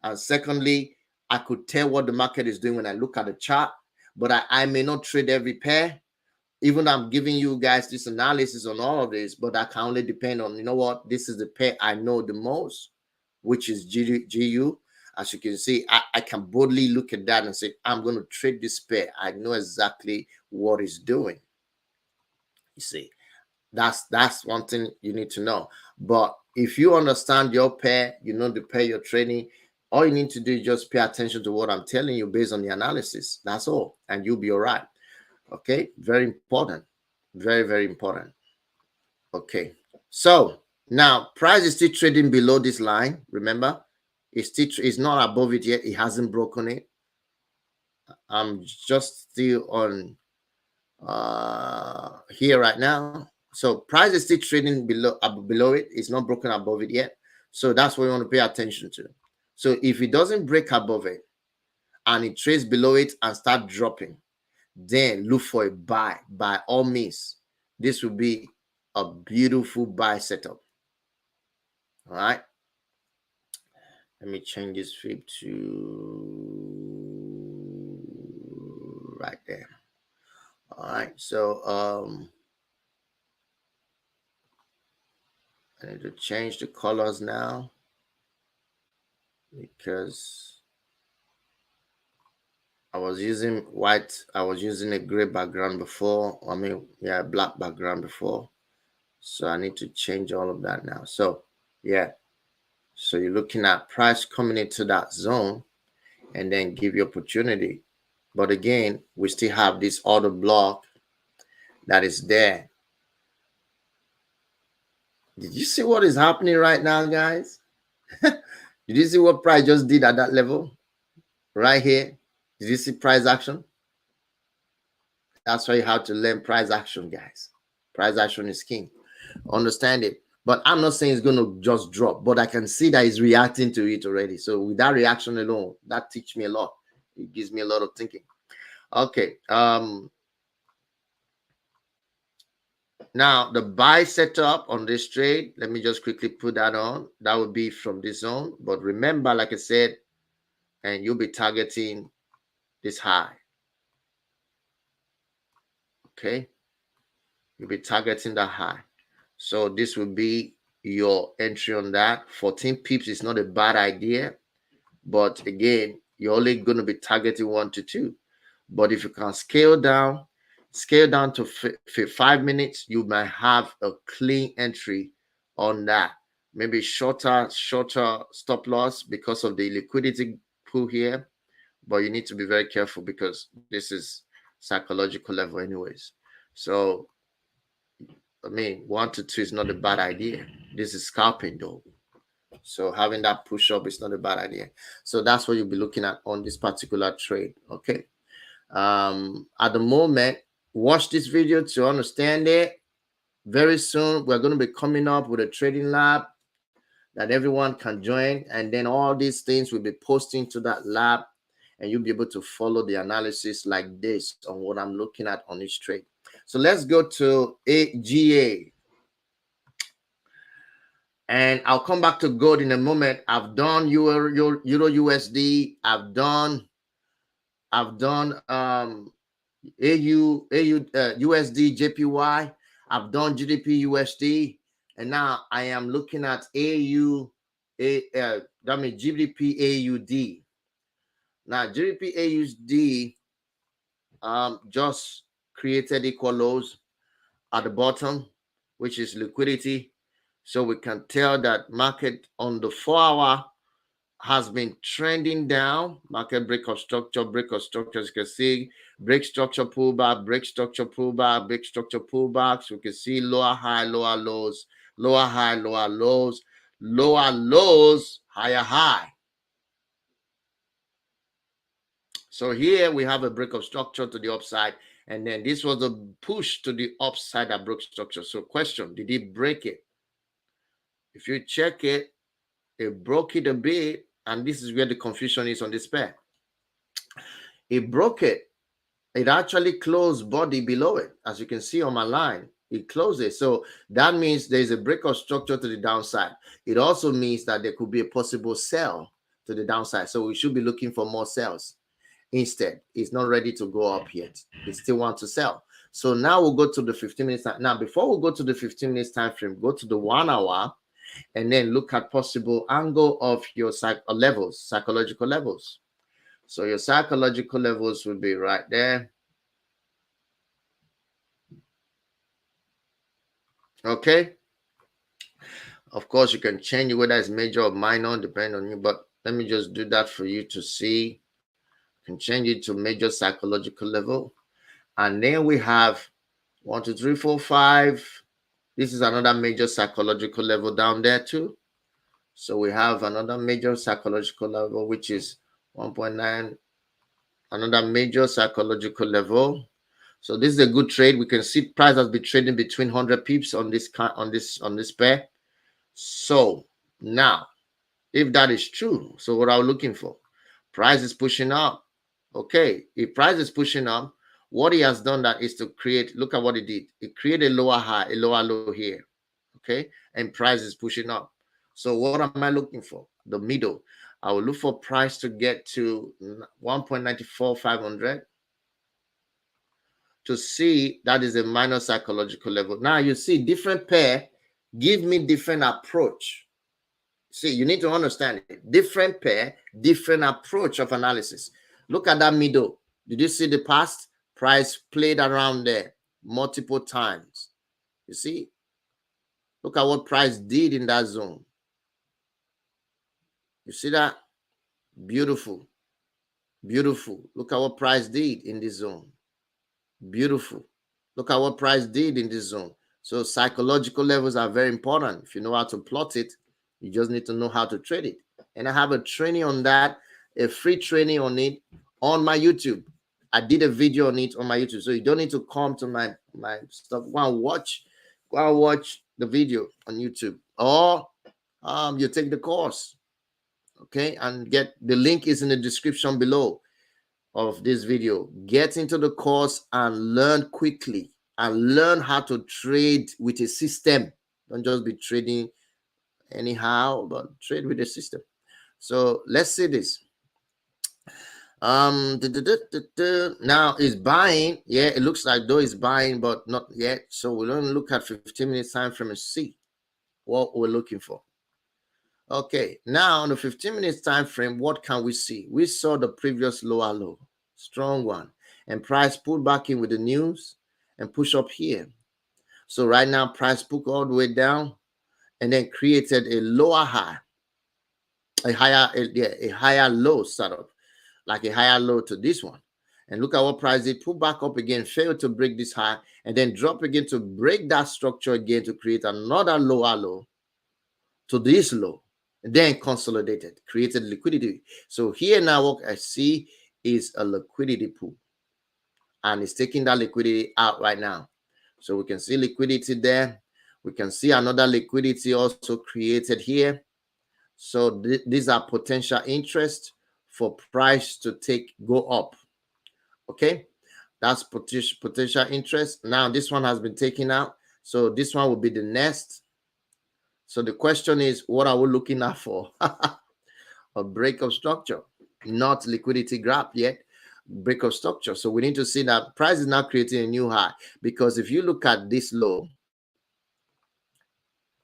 And secondly, I could tell what the market is doing when I look at the chart, but I may not trade every pair. Even though I'm giving you guys this analysis on all of this, but I can only depend on, you know what, this is the pair I know the most, which is GU. As you can see, I can boldly look at that and say, I'm going to trade this pair. I know exactly what it's doing. You see, that's one thing you need to know. But if you understand your pair, you know the pair you're trading, all you need to do is just pay attention to what I'm telling you based on the analysis. That's all, and you'll be all right. Okay, very important, very, very important. Okay, so now price is still trading below this line. Remember, it's not above it yet. It hasn't broken it. I'm just still on here right now. So price is still trading below it. It's not broken above it yet. So that's what we want to pay attention to. So if it doesn't break above it and it trades below it and start dropping, then look for a buy by all means. This will be a beautiful buy setup. All right. Let me change this fib to right there. All right. So I need to change the colors now because I was using white. I was using a gray background before. I mean, yeah, black background before. So I need to change all of that now. So yeah. So you're looking at price coming into that zone and then give you opportunity. But again, we still have this other block that is there. Did you see what is happening right now, guys? Did you see what price just did at that level? Right here. Did you see price action? That's why you have to learn price action, guys. Price action is king. Understand it. But I'm not saying it's going to just drop, but I can see that it's reacting to it already. So with that reaction alone, that teaches me a lot. It gives me a lot of thinking. Okay. Now the buy setup on this trade, let me just quickly put that on. That would be from this zone. But remember, like I said, and you'll be targeting this high. Okay. You'll be targeting that high. So this will be your entry on that. 14 pips is not a bad idea. But again, you're only going to be targeting 1 to 2. But if you can scale down to 5 minutes, you might have a clean entry on that. Maybe shorter stop loss because of the liquidity pool here. But you need to be very careful because this is psychological level anyways. So, I mean, 1 to 2 is not a bad idea. This is scalping though. So having that push up is not a bad idea. So that's what you'll be looking at on this particular trade. Okay. At the moment, watch this video to understand it. Very soon, we're going to be coming up with a trading lab that everyone can join. And then all these things will be posting to that lab. And you'll be able to follow the analysis like this on what I'm looking at on each trade. So let's go to AGA. And I'll come back to gold in a moment. I've done Euro USD. I've done USD JPY. I've done GDP USD, and now I am looking at that means GDP AUD. Now GDP AUD just created equal lows at the bottom, which is liquidity. So we can tell that market on the 4-hour has been trending down. Market break of structure, as you can see, break structure pullback, break structure pullback, break structure pullbacks. We can see lower high, lower lows, lower high, lower lows, lower lows, higher high. So here we have a break of structure to the upside. And then this was a push to the upside that broke structure. So question, did it break it? If you check it, it broke it a bit. And this is where the confusion is on this pair. It broke it. It actually closed body below it. As you can see on my line, it closed it. So that means there's a break of structure to the downside. It also means that there could be a possible sell to the downside. So we should be looking for more sells. Instead, it's not ready to go up yet. It still wants to sell. So now we'll go to the 15 minutes. Now, before we go to the 15 minutes time frame, go to the 1 hour and then look at possible angle of your psychological levels. So your psychological levels will be right there. Okay. Of course, you can change whether it's major or minor, depending on you. But let me just do that for you to see. You can change it to major psychological level. And then we have 1, 2, 3, 4, 5. This is another major psychological level down there too. So we have another major psychological level, which is 1.9. Another major psychological level. So this is a good trade. We can see price has been trading between 100 pips on this pair. So now, if that is true, so what are we looking for? Price is pushing up. Okay, if price is pushing up, what he has done that is to create, look at what it did. It created a lower high, a lower low here. Okay, and price is pushing up. So what am I looking for? The middle. I will look for price to get to 1.94500 to see that is a minor psychological level. Now you see different pair give me different approach. See, you need to understand it. Different pair, different approach of analysis. Look at that middle. Did you see the past? Price played around there multiple times. You see? Look at what price did in that zone. You see that? Beautiful. Beautiful. Look at what price did in this zone. Beautiful. Look at what price did in this zone. So psychological levels are very important. If you know how to plot it, you just need to know how to trade it. And I have a training on that, a free training on it on my YouTube. I did a video on it on my YouTube. So you don't need to come to my stuff. Go and watch the video on YouTube. Or you take the course. Okay, and get the link is in the description below of this video. Get into the course and learn quickly and learn how to trade with a system. Don't just be trading anyhow, but trade with a system. So let's see this. Now it's buying. Yeah, it looks like though it's buying, but not yet. So we're going to look at 15 minutes time frame and see what we're looking for. Okay, now on the 15 minutes time frame, what can we see? We saw the previous lower low, strong one, and price pulled back in with the news and push up here. So right now, price pulled all the way down and then created a lower high, a higher low setup, like a higher low to this one. And look at what price did. Pull back up again, failed to break this high, and then drop again to break that structure again to create another lower low to this low. And then consolidated, created liquidity. So here now what I see is a liquidity pool. And it's taking that liquidity out right now. So we can see liquidity there. We can see another liquidity also created here. So these are potential interest for price to go up. Okay, that's potential interest. Now this one has been taken out. So this one will be the next. So the question is, what are we looking at for? A break of structure, not liquidity grab yet, break of structure. So we need to see that price is now creating a new high, because if you look at this low,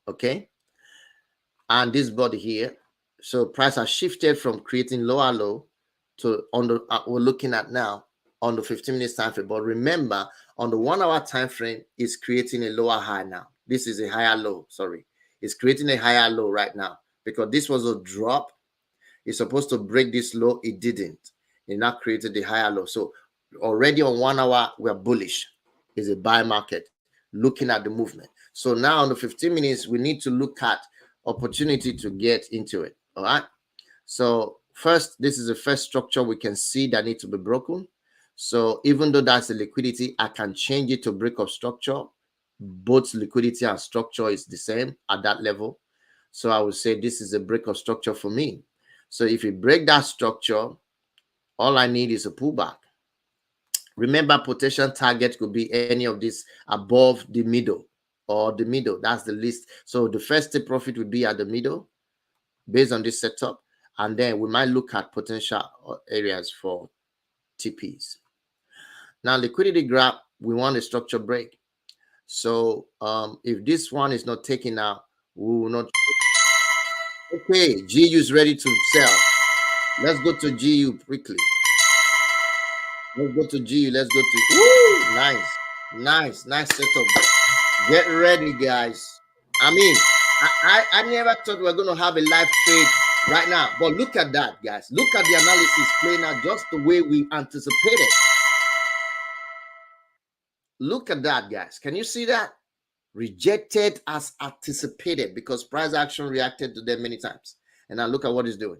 okay, and this body here, so price has shifted from creating lower low to on the we're looking at now on the 15 minutes time frame. But remember, on the 1 hour time frame, is creating a lower high now. This is a higher low. Sorry, it's creating a higher low right now, because this was a drop. It's supposed to break this low. It didn't. It now created the higher low. So already on 1 hour, we're bullish. It's a buy market, looking at the movement. So now on the 15 minutes, we need to look at opportunity to get into it. All right. So first, this is the first structure we can see that needs to be broken. So even though that's the liquidity, I can change it to break of structure. Both liquidity and structure is the same at that level. So I would say this is a break of structure for me. So if you break that structure, all I need is a pullback. Remember, potential target could be any of these above the middle or the middle. That's the list. So the first take profit would be at the middle based on this setup. And then we might look at potential areas for TPs. Now, liquidity grab, we want a structure break. So if this one is not taken out, we will not. Okay, GU is ready to sell. Let's go to GU quickly. Let's go to GU. Let's go to. Woo! Nice setup. Get ready, guys. I mean, I never thought we were going to have a live trade right now, but look at that, guys. Look at the analysis playing out just the way we anticipated. Look at that, guys. Can you see that? Rejected as anticipated, because price action reacted to them many times. And now look at what it's doing.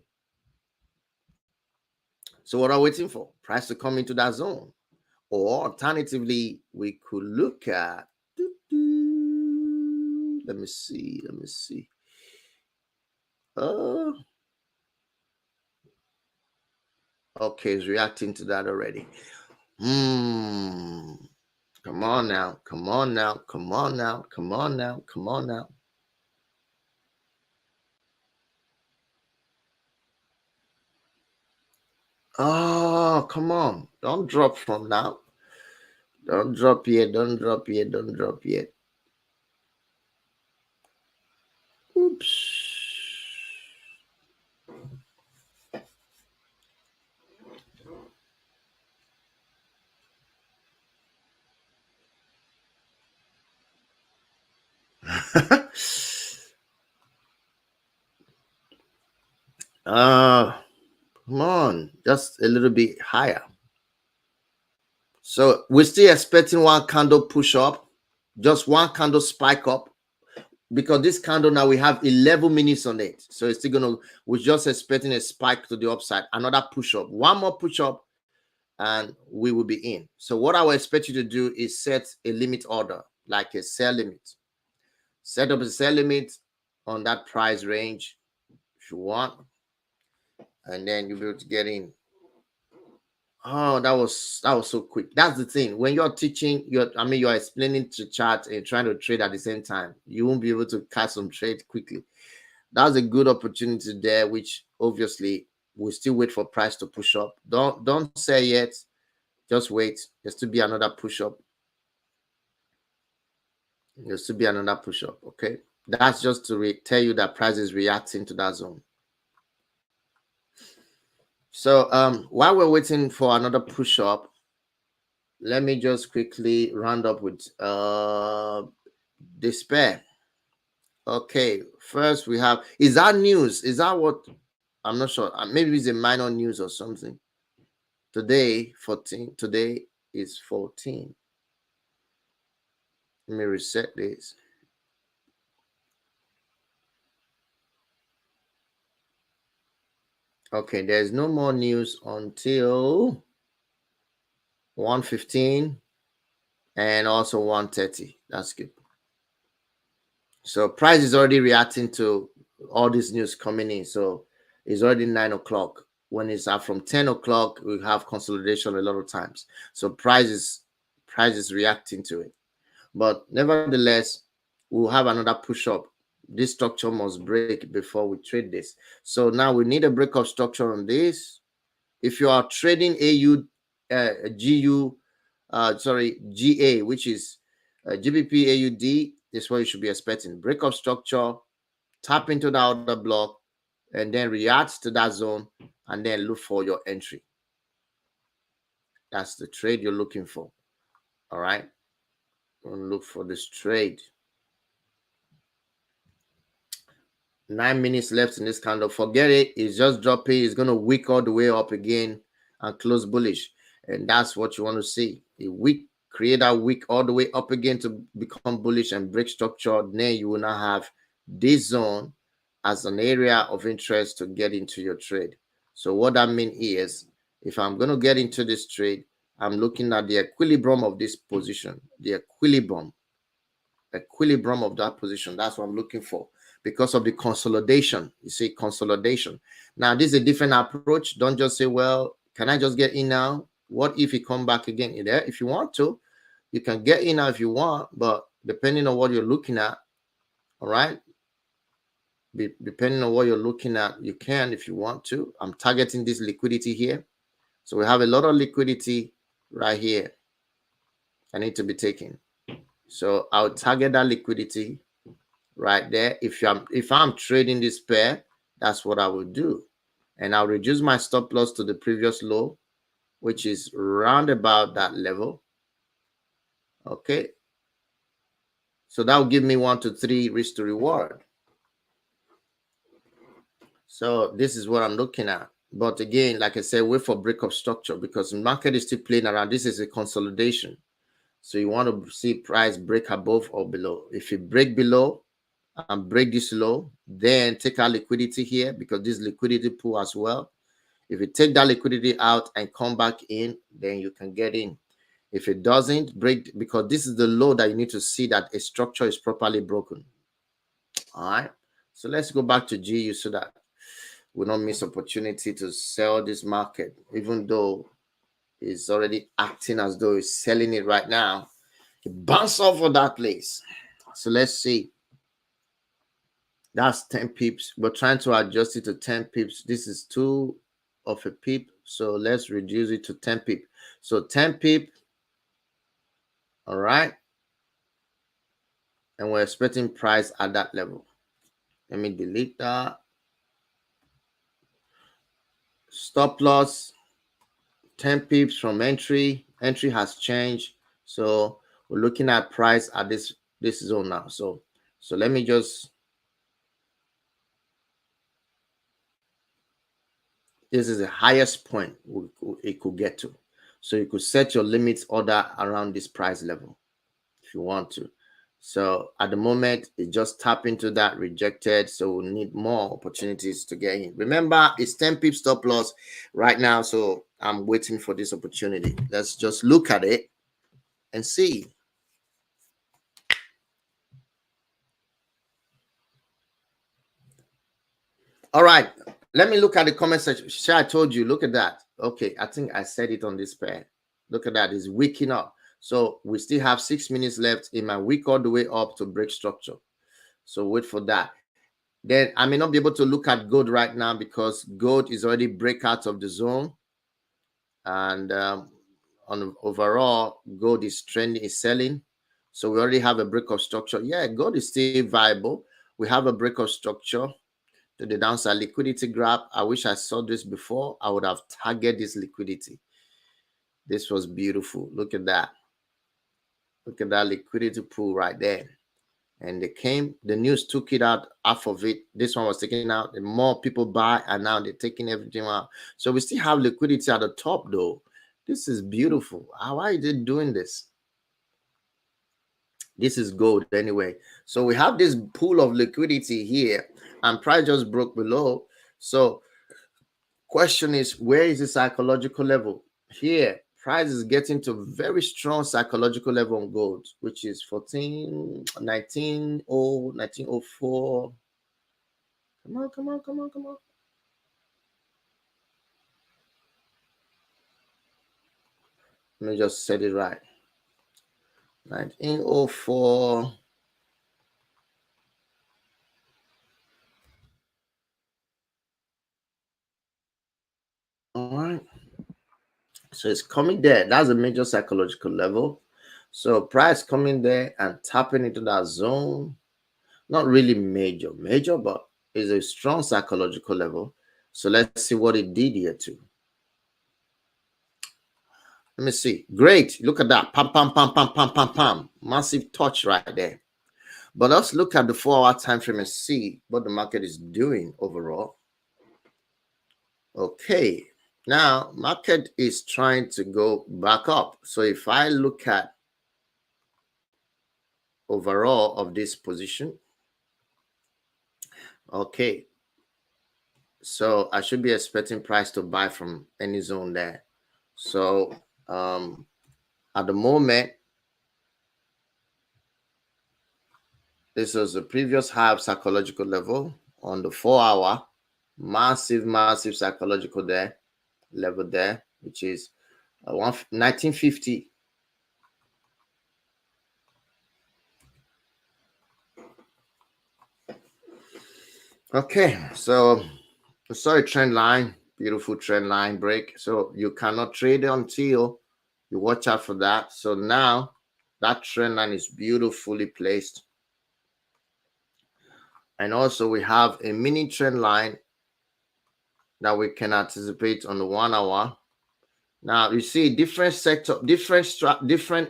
So what are we waiting for? Price to come into that zone. Or alternatively, we could look at, let me see. Okay, it's reacting to that already. Come on now. Oh, come on. Don't drop from now. Don't drop yet. Oops. Come on, just a little bit higher. So we're still expecting one candle push up, just one candle spike up, because this candle now we have 11 minutes on it. So it's still gonna, we're just expecting a spike to the upside, another push up, one more push up, and we will be in. So what I will expect you to do is set a limit order, like a sell limit. Set up a sell limit on that price range if you want, and then you'll be able to get in. Oh, that was so quick. That's the thing. When you're teaching, you're explaining to chart and trying to trade at the same time. You won't be able to catch some trade quickly. That's a good opportunity there, which obviously we'll still wait for price to push up. Don't say yet. Just wait. There's to be another push up. There's to be another push up. Okay. That's just to tell you that price is reacting to that zone. So while we're waiting for another push up, let me just quickly round up with despair. Okay, first we have, is that news? Is that what? I'm not sure. Maybe it's a minor news or something. Today, 14. Today is 14. Let me reset this. Okay, there's no more news until 1:15 and also 1:30. That's good. So price is already reacting to all this news coming in. So it's already 9 o'clock. When it's up from 10 o'clock, we have consolidation a lot of times. So price is reacting to it. But nevertheless, we'll have another push up. This structure must break before we trade this. So now we need a break of structure on this. If you are trading GA, which is GBP AUD, is what you should be expecting. Break of structure, tap into the other block, and then react to that zone, and then look for your entry. That's the trade you're looking for. All right. Look for this trade. 9 minutes left in this candle. Forget it. It's just dropping. It's going to wick all the way up again and close bullish. And that's what you want to see. A wick, create that wick all the way up again to become bullish and break structure. Then you will now have this zone as an area of interest to get into your trade. So what that means is, if I'm going to get into this trade, I'm looking at the equilibrium of this position, the equilibrium of that position. That's what I'm looking for, because of the consolidation. You see, consolidation. Now, this is a different approach. Don't just say, well, can I just get in now? What if it come back again in there? If you want to, you can get in now if you want, but depending on what you're looking at, all right? Depending on what you're looking at, you can if you want to. I'm targeting this liquidity here. So we have a lot of liquidity right here. I need to be taken. So I'll target that liquidity right there. If I'm trading this pair, that's what I will do. And I'll reduce my stop loss to the previous low, which is round about that level. Okay. So that will give me 1 to 3 risk to reward. So this is what I'm looking at. But again, like I said, wait for breakup structure, because the market is still playing around. This is a consolidation. So you want to see price break above or below. If it break below and break this low, then take our liquidity here, because this liquidity pool as well. If you take that liquidity out and come back in, then you can get in. If it doesn't break, because this is the low that you need to see that a structure is properly broken. All right. So let's go back to GU so that we don't miss opportunity to sell this market, even though it's already acting as though it's selling it right now. It bounced off of that place. So let's see. That's 10 pips. We're trying to adjust it to 10 pips. This is 2 of a pip. So let's reduce it to 10 pip. So 10 pip. All right. And we're expecting price at that level. Let me delete that. Stop loss, 10 pips from entry. Entry has changed. So we're looking at price at this zone now. So let me just This is the highest point it could get to. So you could set your limits order around this price level if you want to. So at the moment, it just tap into that rejected. So we need more opportunities to get in. Remember, it's 10 pips stop loss right now. So I'm waiting for this opportunity. Let's just look at it and see. All right. Let me look at the comment section. Sure, I told you, look at that. Okay, I think I said it on this pair. Look at that. It's wicking up. So we still have 6 minutes left in my wick all the way up to break structure. So wait for that. Then I may not be able to look at gold right now because gold is already break out of the zone. And on overall, gold is trending, is selling. So we already have a break of structure. Yeah, gold is still viable. We have a break of structure to the downside. Liquidity grab. I wish I saw this before. I would have targeted this liquidity. This was beautiful. Look at that. Look at that liquidity pool right there. And the news took it out, half of it. This one was taken out. And more people buy, and now they're taking everything out. So we still have liquidity at the top, though. This is beautiful. How are they doing this? This is gold anyway. So we have this pool of liquidity here, and price just broke below. So question is, where is the psychological level? Here, price is getting to very strong psychological level on gold, which is 1904. Come on, come on, come on, come on. Let me just set it right. 1904. All right. So it's coming there. That's a major psychological level. So price coming there and tapping into that zone. Not really major, but it's a strong psychological level. So let's see what it did here too. Let me see. Great. Look at that. Pam, pam, pam, pam, pam, pam, pam. Massive touch right there. But let's look at the 4-hour time frame and see what the market is doing overall. Okay. Now, market is trying to go back up. So if I look at overall of this position, okay. So I should be expecting price to buy from any zone there. So at the moment, this was the previous high of psychological level on the 4-hour. Massive psychological level there, which is 1950. Okay, so sorry, trend line, beautiful trend line break. So you cannot trade until you watch out for that. So now that trend line is beautifully placed. And also we have a mini trend line that we can anticipate on the 1-hour. Now you see different sector, different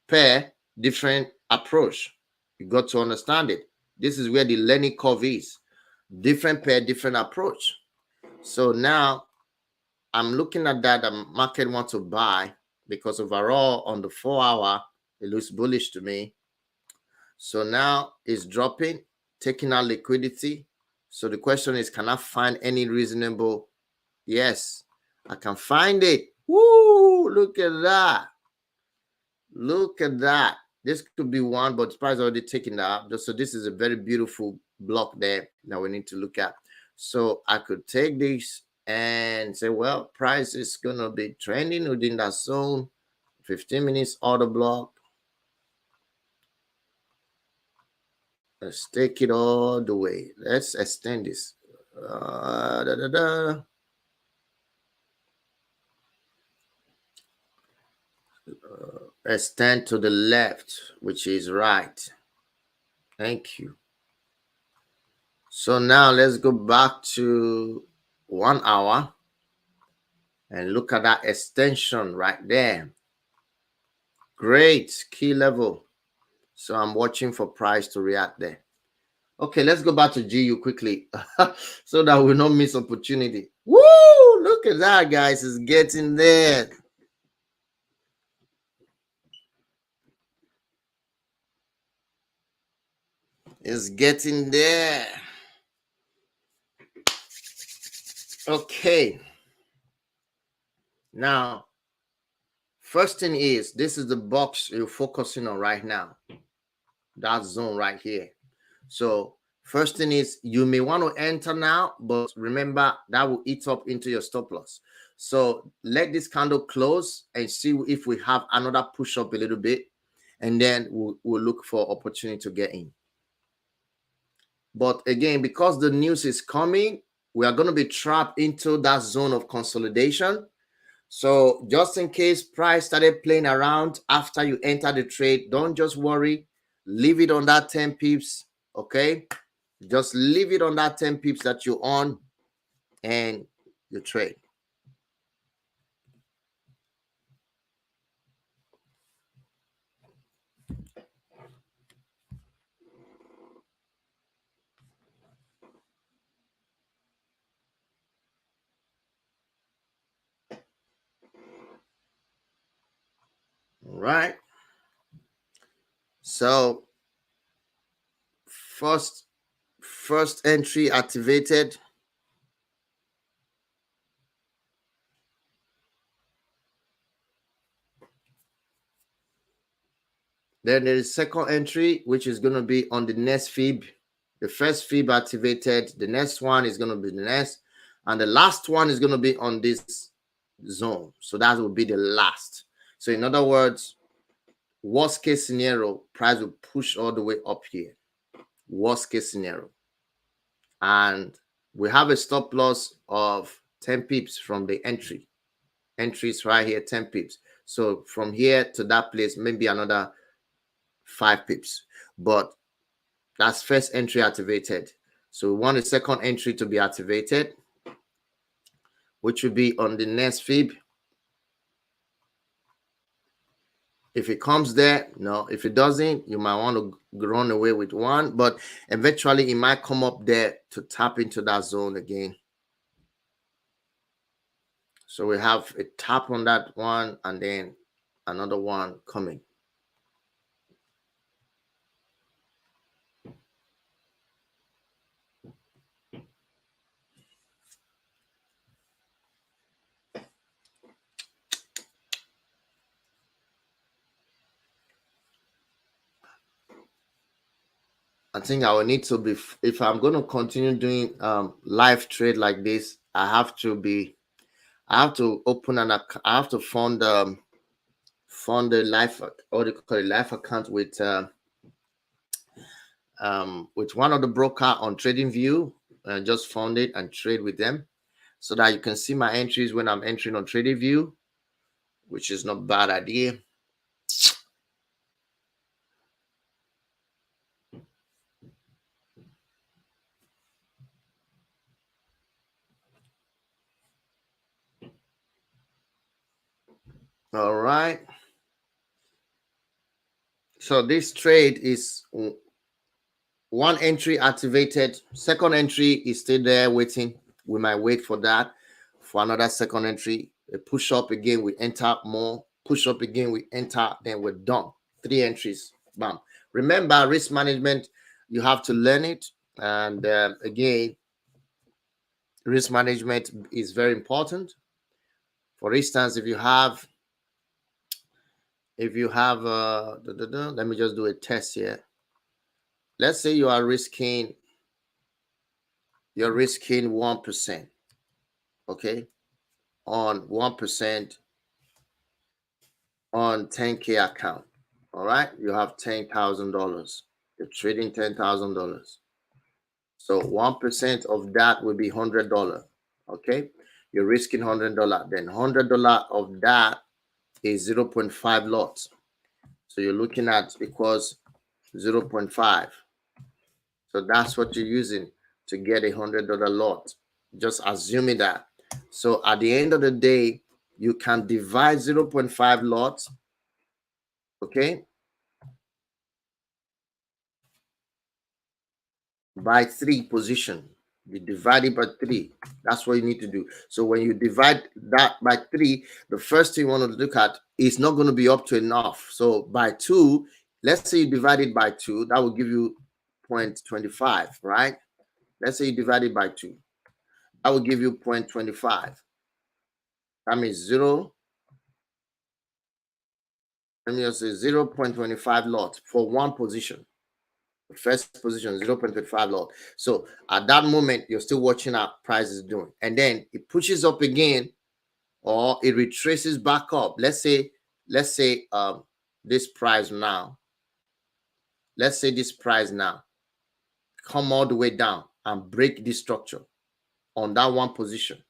pair, different approach. You got to understand it. This is where the learning curve is. Different pair, different approach. So now I'm looking at that. The market wants to buy because overall on the 4-hour, it looks bullish to me. So now it's dropping, taking out liquidity. So the question is, can I find any reasonable? Yes, I can find it. Woo! Look at that. Look at that. This could be one, but the price already taken that. So this is a very beautiful block there that we need to look at. So I could take this and say, well, price is going to be trending within that zone. 15 minutes order block. Let's take it all the way. Let's extend this. Extend to the left, which is right. Thank you. So now let's go back to 1-hour and look at that extension right there. Great key level. So I'm watching for price to react there. Okay, let's go back to GU quickly so that we don't miss opportunity. Woo! Look at that, guys. It's getting there. It's getting there. Okay. Now, first thing is, this is the box you're focusing on right now. That zone right here. So first thing is, you may want to enter now, but remember that will eat up into your stop loss. So let this candle close and see if we have another push up a little bit, and then we'll look for opportunity to get in. But again, because the news is coming, we are going to be trapped into that zone of consolidation. So just in case price started playing around after you enter the trade, don't just worry. Leave it on that 10 pips, okay? Just leave it on that 10 pips that you're on and you trade. All right. So first entry activated. Then there is second entry, which is going to be on the next fib. The first fib activated. The next one is going to be the next. And the last one is going to be on this zone. So that will be the last. So in other words, worst case scenario, price will push all the way up here. Worst case scenario. And we have a stop loss of 10 pips from the entry. Entries right here, 10 pips. So from here to that place, maybe another 5 pips. But that's first entry activated. So we want the second entry to be activated, which will be on the next fib. If it comes there, no. If it doesn't, you might want to run away with one, but eventually it might come up there to tap into that zone again. So we have a tap on that one and then another one coming. I think I will need to be, if I'm going to continue doing live trade like this, I have to open I have to fund the life, or they call it life account with one of the broker on TradingView, and just fund it and trade with them so that you can see my entries when I'm entering on TradingView, which is not a bad idea. All right. So this trade is one entry activated. Second entry is still there waiting. We might wait for that for another second entry. A push up again, we enter more. Push up again, we enter. Then we're done. 3 entries. Bam. Remember, risk management, you have to learn it. And again, risk management is very important. For instance, if you have let me just do a test here. Let's say you're risking 1%, okay, on 1% on 10K account. All right, you have $10,000. You're trading $10,000. So 1% of that will be $100. Okay, you're risking $100. Then $100 of that is 0.5 lots. So you're looking at equals 0.5. So that's what you're using to get $100 lot. Just assuming that. So at the end of the day, you can divide 0.5 lots, okay, by 3 position. You divide it by 3. That's what you need to do. So when you divide that by 3, the first thing you want to look at is not going to be up to enough. So by 2, let's say you divide it by 2, that will give you 0.25, right? Let's say you divide it by 2. That will give you 0.25. That means 0. Let me just say 0.25 lot for one position. The first position, 0.25 lot. So at that moment, you're still watching how price is doing. And then it pushes up again, or it retraces back up. Let's say this price now. Let's say this price now come all the way down and break this structure on that one position,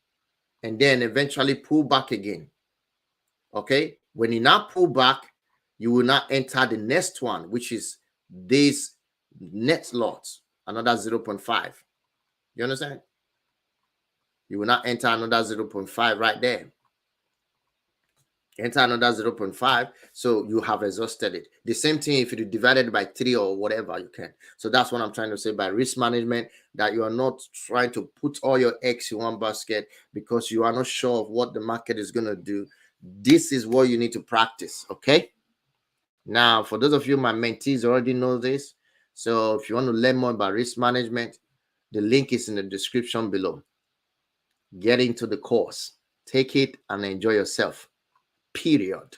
and then eventually pull back again. Okay, when you now pull back, you will now enter the next one, which is this next lot, another 0.5. You understand? You will now enter another 0.5 right there. Enter another 0.5, so you have exhausted it. The same thing if you divide it by 3 or whatever you can. So that's what I'm trying to say by risk management, that you are not trying to put all your eggs in one basket because you are not sure of what the market is going to do. This is what you need to practice, okay? Now, for those of you, my mentees already know this. So if you want to learn more about risk management, the link is in the description below. Get into the course, take it and enjoy yourself. Period.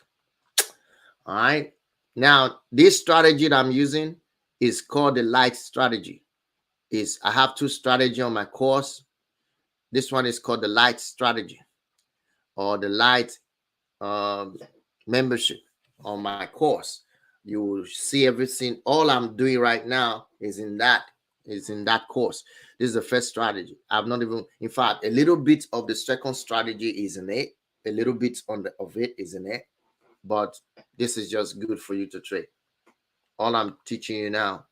All right. Now, this strategy that I'm using is called the light strategy. I have 2 strategies on my course. This one is called the light strategy, or the light membership on my course. You will see everything. All I'm doing right now is in that course. This is the first strategy. I've not even, in fact, a little bit of the second strategy is in it. A little bit of it is in it. But this is just good for you to trade. All I'm teaching you now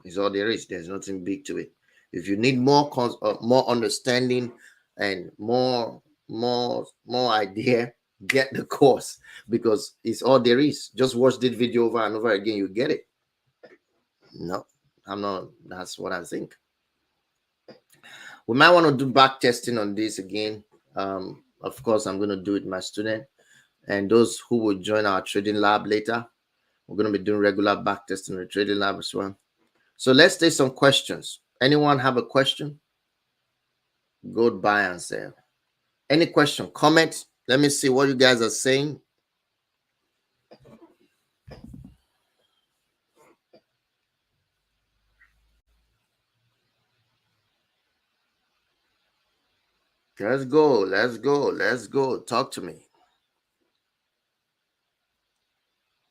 is all there is. There's nothing big to it. If you need more understanding and more idea, get the course, because it's all there is. Just watch this video over and over again, you get it. No, I'm not. That's what I think. We might want to do back testing on this again. Of course, I'm going to do it with my student and those who will join our trading lab later. We're going to be doing regular back testing in the trading lab as well. So let's take some questions. Anyone have a question? Go buy and sell. Any question, comment? Let me see what you guys are saying. Let's go. Let's go. Let's go. Talk to me.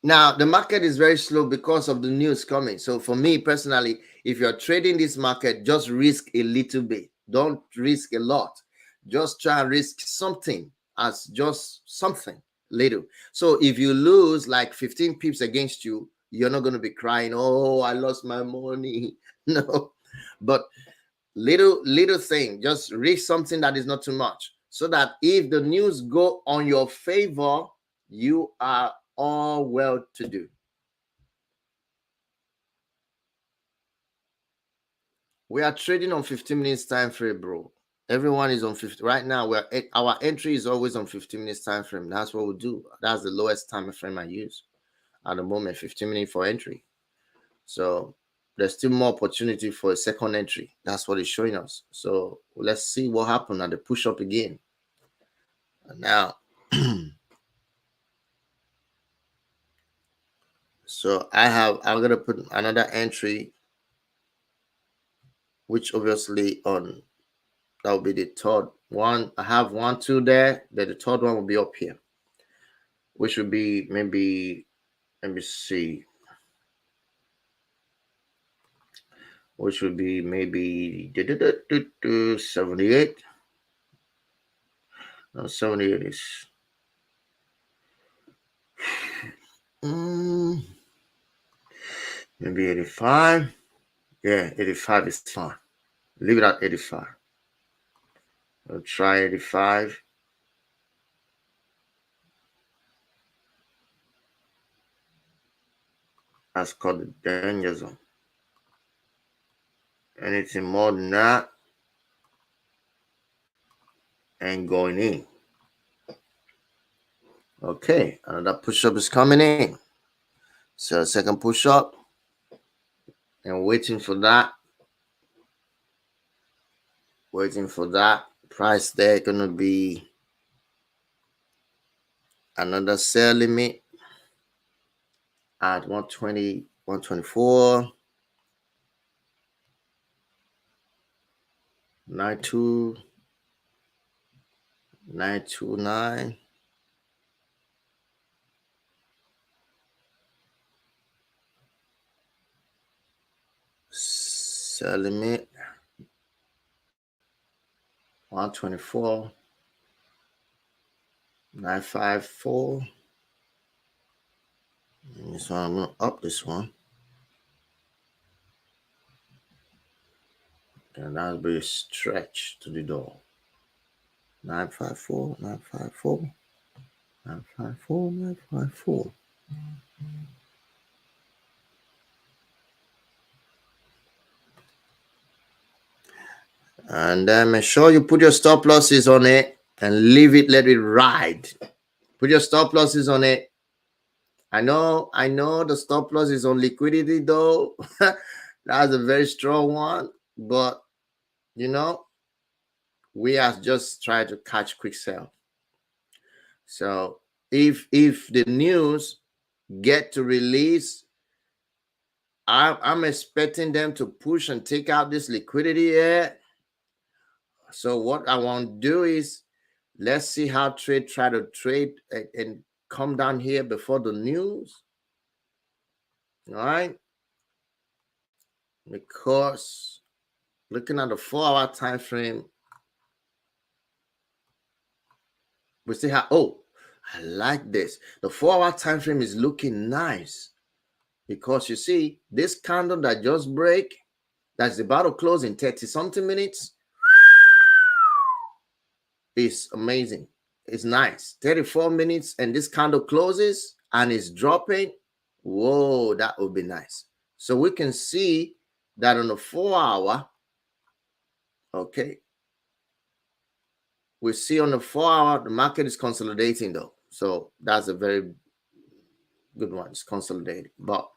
Now, the market is very slow because of the news coming. So for me personally, if you're trading this market, just risk a little bit. Don't risk a lot. Just try and risk something, as just something little. So if you lose like 15 pips against you, you're not going to be crying, oh, I lost my money. No, but little thing, just risk something that is not too much, so that if the news go on your favor, you are all well to do. We are trading on 15 minutes time frame, bro. Everyone is on 50 right now. Our entry is always on 15 minutes time frame. That's what we do. That's the lowest time frame I use at the moment, 15 minutes for entry. So there's still more opportunity for a second entry. That's what it's showing us. So let's see what happened at the push up again. And now so I'm gonna put another entry, which obviously on that will be the third one. I have 1, 2 there. Then the third one will be up here, which would be maybe, let me see, which would be maybe 78. No, 78 is maybe 85. Yeah, 85 is fine. Leave it at 85. I'll try 85. That's called the danger zone. Anything more than that, and going in. Okay, another push-up is coming in. So second push-up and waiting for that. Waiting for that. Price there gonna be another sell limit at 120, 124, 92, 929. Sell limit 124, 954. This one, I'm gonna up this one. And that'll be a stretch to the door. 954, 954, 954, 954. And then make sure you put your stop losses on it and leave it, let it ride. Put your stop losses on it. I know the stop loss is on liquidity though. That's a very strong one, but you know, we are just trying to catch quick sell. So if the news get to release, I'm expecting them to push and take out this liquidity here. So what I want to do is let's see how try to trade and come down here before the news. All right. Because looking at the 4-hour time frame, we see how, oh, I like this. The 4-hour time frame is looking nice because you see this candle that just break, that's about to close in 30 something minutes, is amazing. It's nice. 34 minutes and this candle closes and it's dropping. Whoa, that would be nice. So we can see that on the 4-hour, okay, we see on the 4-hour, the market is consolidating though. So that's a very good one. It's consolidating, but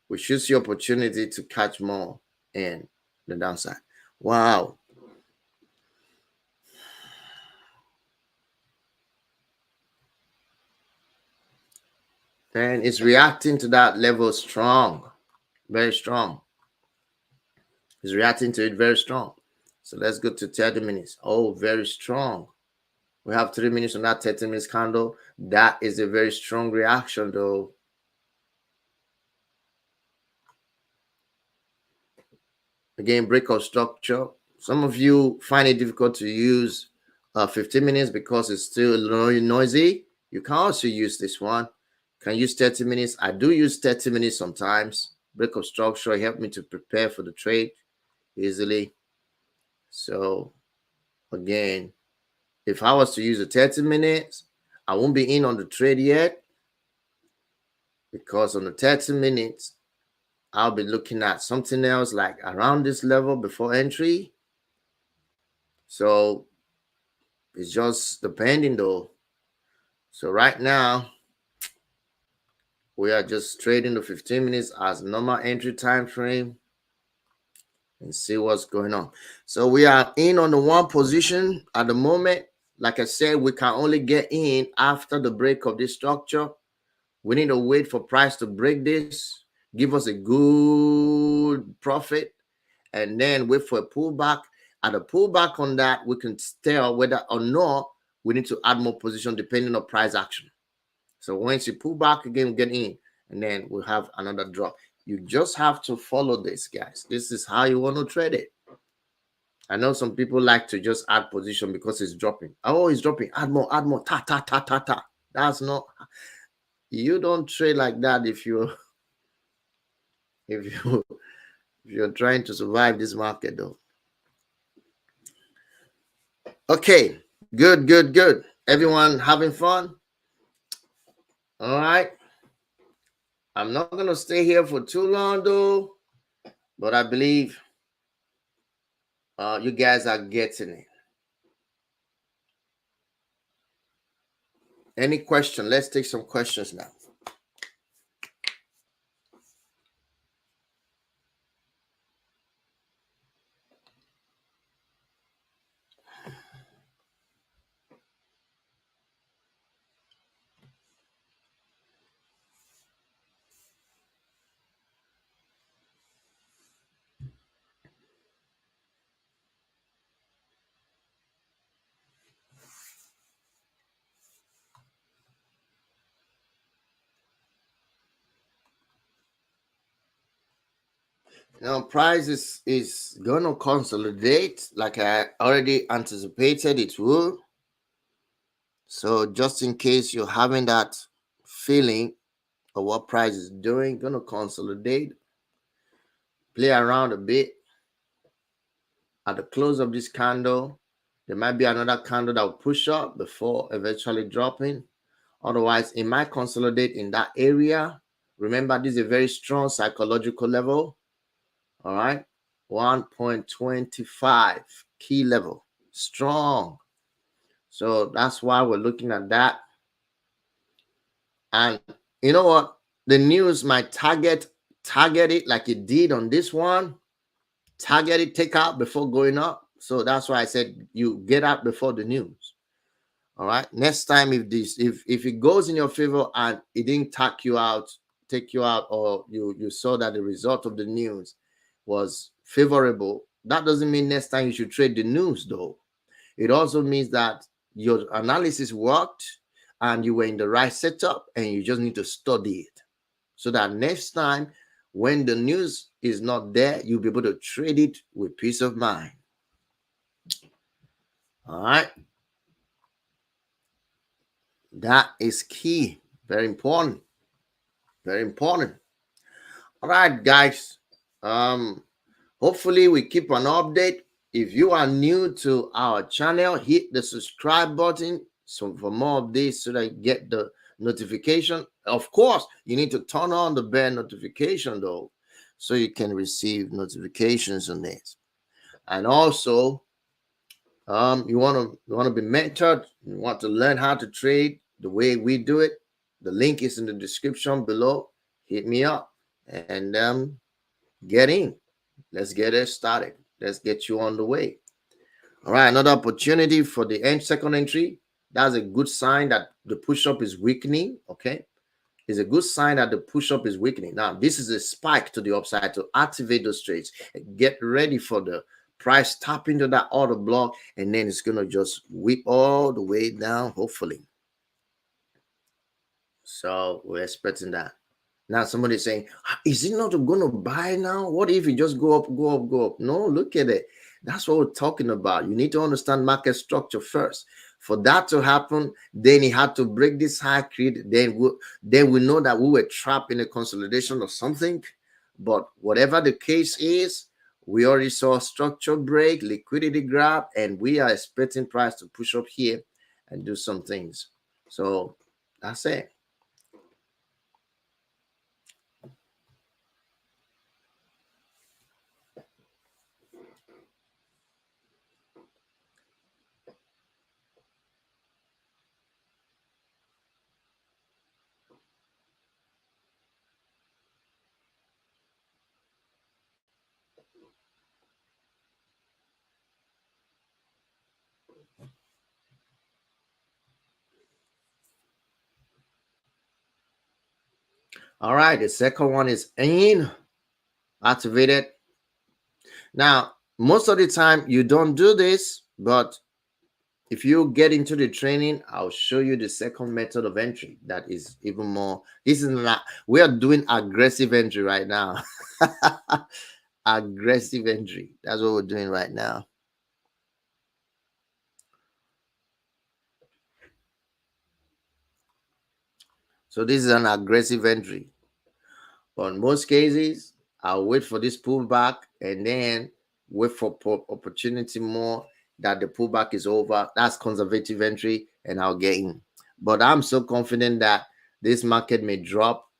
we should see opportunity to catch more in the downside. Wow. And it's reacting to that level strong, very strong. It's reacting to it very strong. So let's go to 30 minutes. Oh, very strong. We have 3 minutes on that 30 minutes candle. That is a very strong reaction though. Again, breakout structure. Some of you find it difficult to use 15 minutes because it's still noisy. You can also use this one. Can use 30 minutes. I do use 30 minutes sometimes. Breakout structure helped me to prepare for the trade easily. So again, if I was to use the 30 minutes, I won't be in on the trade yet because on the 30 minutes, I'll be looking at something else like around this level before entry. So it's just depending though. So right now, we are just trading the 15 minutes as normal entry time frame and see what's going on. So we are in on the one position at the moment. Like I said, we can only get in after the break of this structure. We need to wait for price to break this, give us a good profit, and then wait for a pullback. At a pullback on that, we can tell whether or not we need to add more position depending on price action. So once you pull back again, get in, and then we'll have another drop. You just have to follow this, guys. This is how you want to trade it. I know some people like to just add position because it's dropping. Oh, it's dropping. Add more, ta, ta, ta, ta, ta. That's not, you don't trade like that if you're trying to survive this market though. Okay, good. Everyone having fun? All right. I'm not going to stay here for too long though, but I believe you guys are getting it. Any question? Let's take some questions now. Now, price is going to consolidate like I already anticipated it will. So just in case you're having that feeling of what price is doing, going to consolidate, play around a bit. At the close of this candle, there might be another candle that will push up before eventually dropping. Otherwise, it might consolidate in that area. Remember, this is a very strong psychological level. All right. 1.25 key level. Strong. So that's why we're looking at that. And you know what? The news might target it like it did on this one. Target it, take out before going up. So that's why I said you get out before the news. All right. Next time, if it goes in your favor and it didn't take you out, or you saw that the result of the news was favorable, that doesn't mean next time you should trade the news, though. It also means that your analysis worked and you were in the right setup, and you just need to study it so that next time when the news is not there, you'll be able to trade it with peace of mind. All right. That is key. Very important. Very important. All right, guys. Hopefully we keep an update. If you are new to our channel, hit the subscribe button so for more of this so that you get the notification. Of course, you need to turn on the bell notification though, so you can receive notifications on this. And also, you want to be mentored, you want to learn how to trade the way we do it. The link is in the description below. Hit me up and get in. Let's get it started. Let's get you on the way. All right, another opportunity for the second entry. That's a good sign that the push-up is weakening. Okay, it's a good sign that the push-up is weakening. Now, this is a spike to the upside to activate those trades. Get ready for the price tap into that order block, and then it's going to just whip all the way down, hopefully. So we're expecting that. Now somebody's saying, is it not going to buy now? What if it just go up, go up, go up? No, look at it. That's what we're talking about. You need to understand market structure first. For that to happen, then he had to break this high creed. Then we know that we were trapped in a consolidation or something. But whatever the case is, we already saw structure break, liquidity grab, and we are expecting price to push up here and do some things. So that's it. All right, the second one is in, activated. Now, most of the time you don't do this, but if you get into the training, I'll show you the second method of entry that is even more. This is not, we are doing aggressive entry right now. Aggressive entry. That's what we're doing right now. So this is an aggressive entry. But in most cases, I'll wait for this pullback and then wait for opportunity more that the pullback is over. That's conservative entry, and I'll get in. But I'm so confident that this market may drop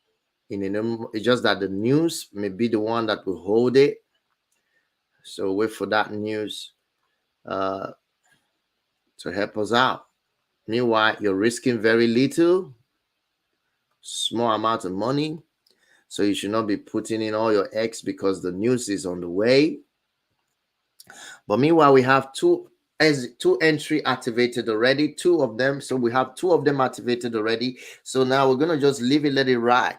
it's just that the news may be the one that will hold it. So wait for that news to help us out. Meanwhile, you're risking very little, small amount of money. So you should not be putting in all your eggs because the news is on the way. But meanwhile, we have two entry activated already, two of them. So we have two of them activated already. So now we're going to just leave it, let it ride.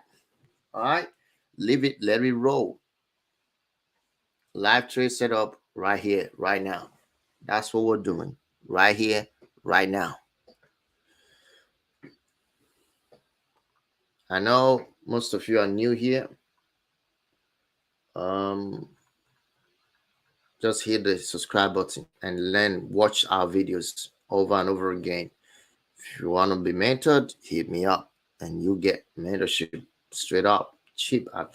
All right. Leave it, let it roll. Live trade setup right here, right now. That's what we're doing right here, right now. I know most of you are new here. Just hit the subscribe button and learn, watch our videos over and over again. If you want to be mentored, hit me up and you get mentorship straight up, cheap. My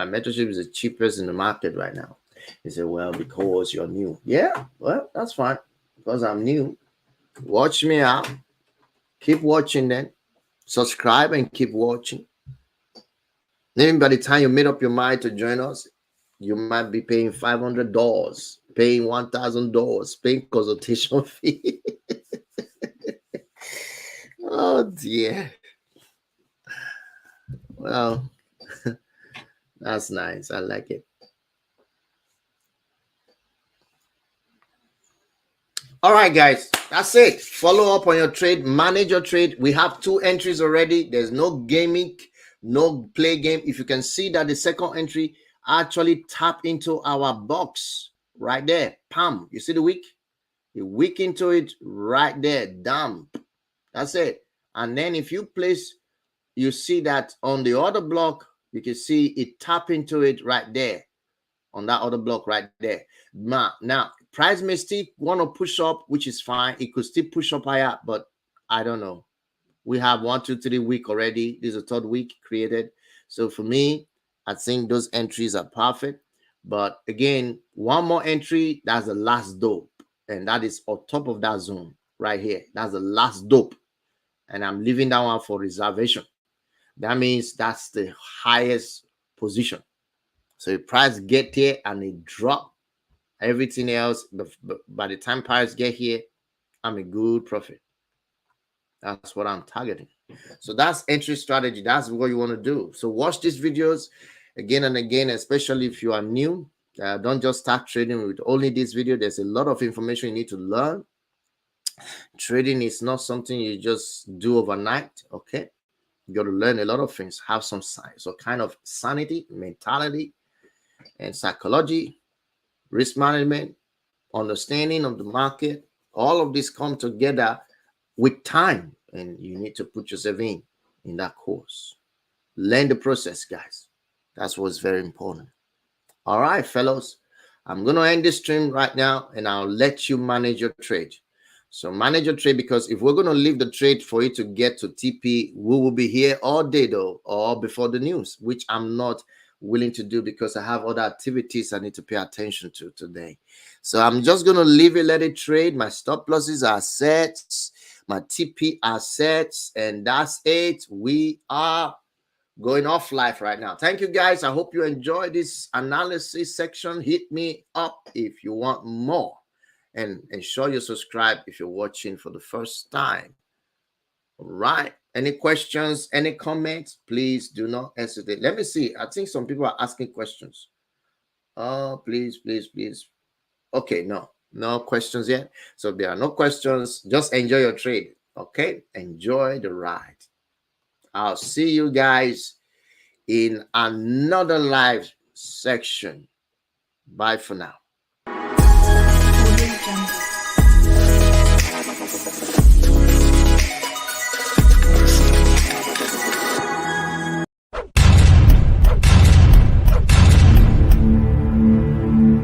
mentorship is the cheapest in the market right now. He said, well, because you're new. Yeah, well, that's fine. Because I'm new. Watch me out. Keep watching then. Subscribe and keep watching. Then by the time you made up your mind to join us, you might be paying $500, paying $1,000, paying consultation fee. Oh dear. Well, that's nice. I like it. All right, guys, that's it. Follow up on your trade, manage your trade. We have two entries already. There's no gimmick, no play game. If you can see that the second entry actually tap into our box right there. Pam, you see the wick? You wick into it right there. Damn. That's it. And then if you place, you see that on the other block, you can see it tap into it right there. On that other block right there. Now, price may still want to push up, which is fine. It could still push up higher, but I don't know. We have 1, 2, 3 week already. This is a third week created. So for me, I think those entries are perfect. But again, one more entry, that's the last dope. And that is on top of that zone right here. That's the last dope. And I'm leaving that one for reservation. That means that's the highest position. So the price get here and it drop. Everything else, by the time price get here, I'm a good profit. That's what I'm targeting. So that's entry strategy. That's what you want to do. So watch these videos again and again, especially if you are new. Don't just start trading with only this video. There's a lot of information you need to learn. Trading is not something you just do overnight. Okay, you got to learn a lot of things. Have some kind of sanity, mentality, and psychology, risk management, understanding of the market. All of this come together with time, and you need to put yourself in that course. Learn the process, guys. That's what's very important. All right, fellows, I'm going to end this stream right now, and I'll let you manage your trade. So manage your trade, because if we're going to leave the trade for you to get to TP, we will be here all day, though, or before the news, which I'm not willing to do because I have other activities I need to pay attention to today. So I'm just going to leave it, let it trade. My stop losses are set. My TP are set. And that's it. We are going off live right now. Thank you, guys. I hope you enjoy this analysis section. Hit me up if you want more. And ensure you subscribe if you're watching for the first time. All right. Any questions, any comments, please do not hesitate. Let me see. I think some people are asking questions. Oh, please. Okay, no questions yet. So there are no questions. Just enjoy your trade. Okay, enjoy the ride. I'll see you guys in another live section. Bye for now.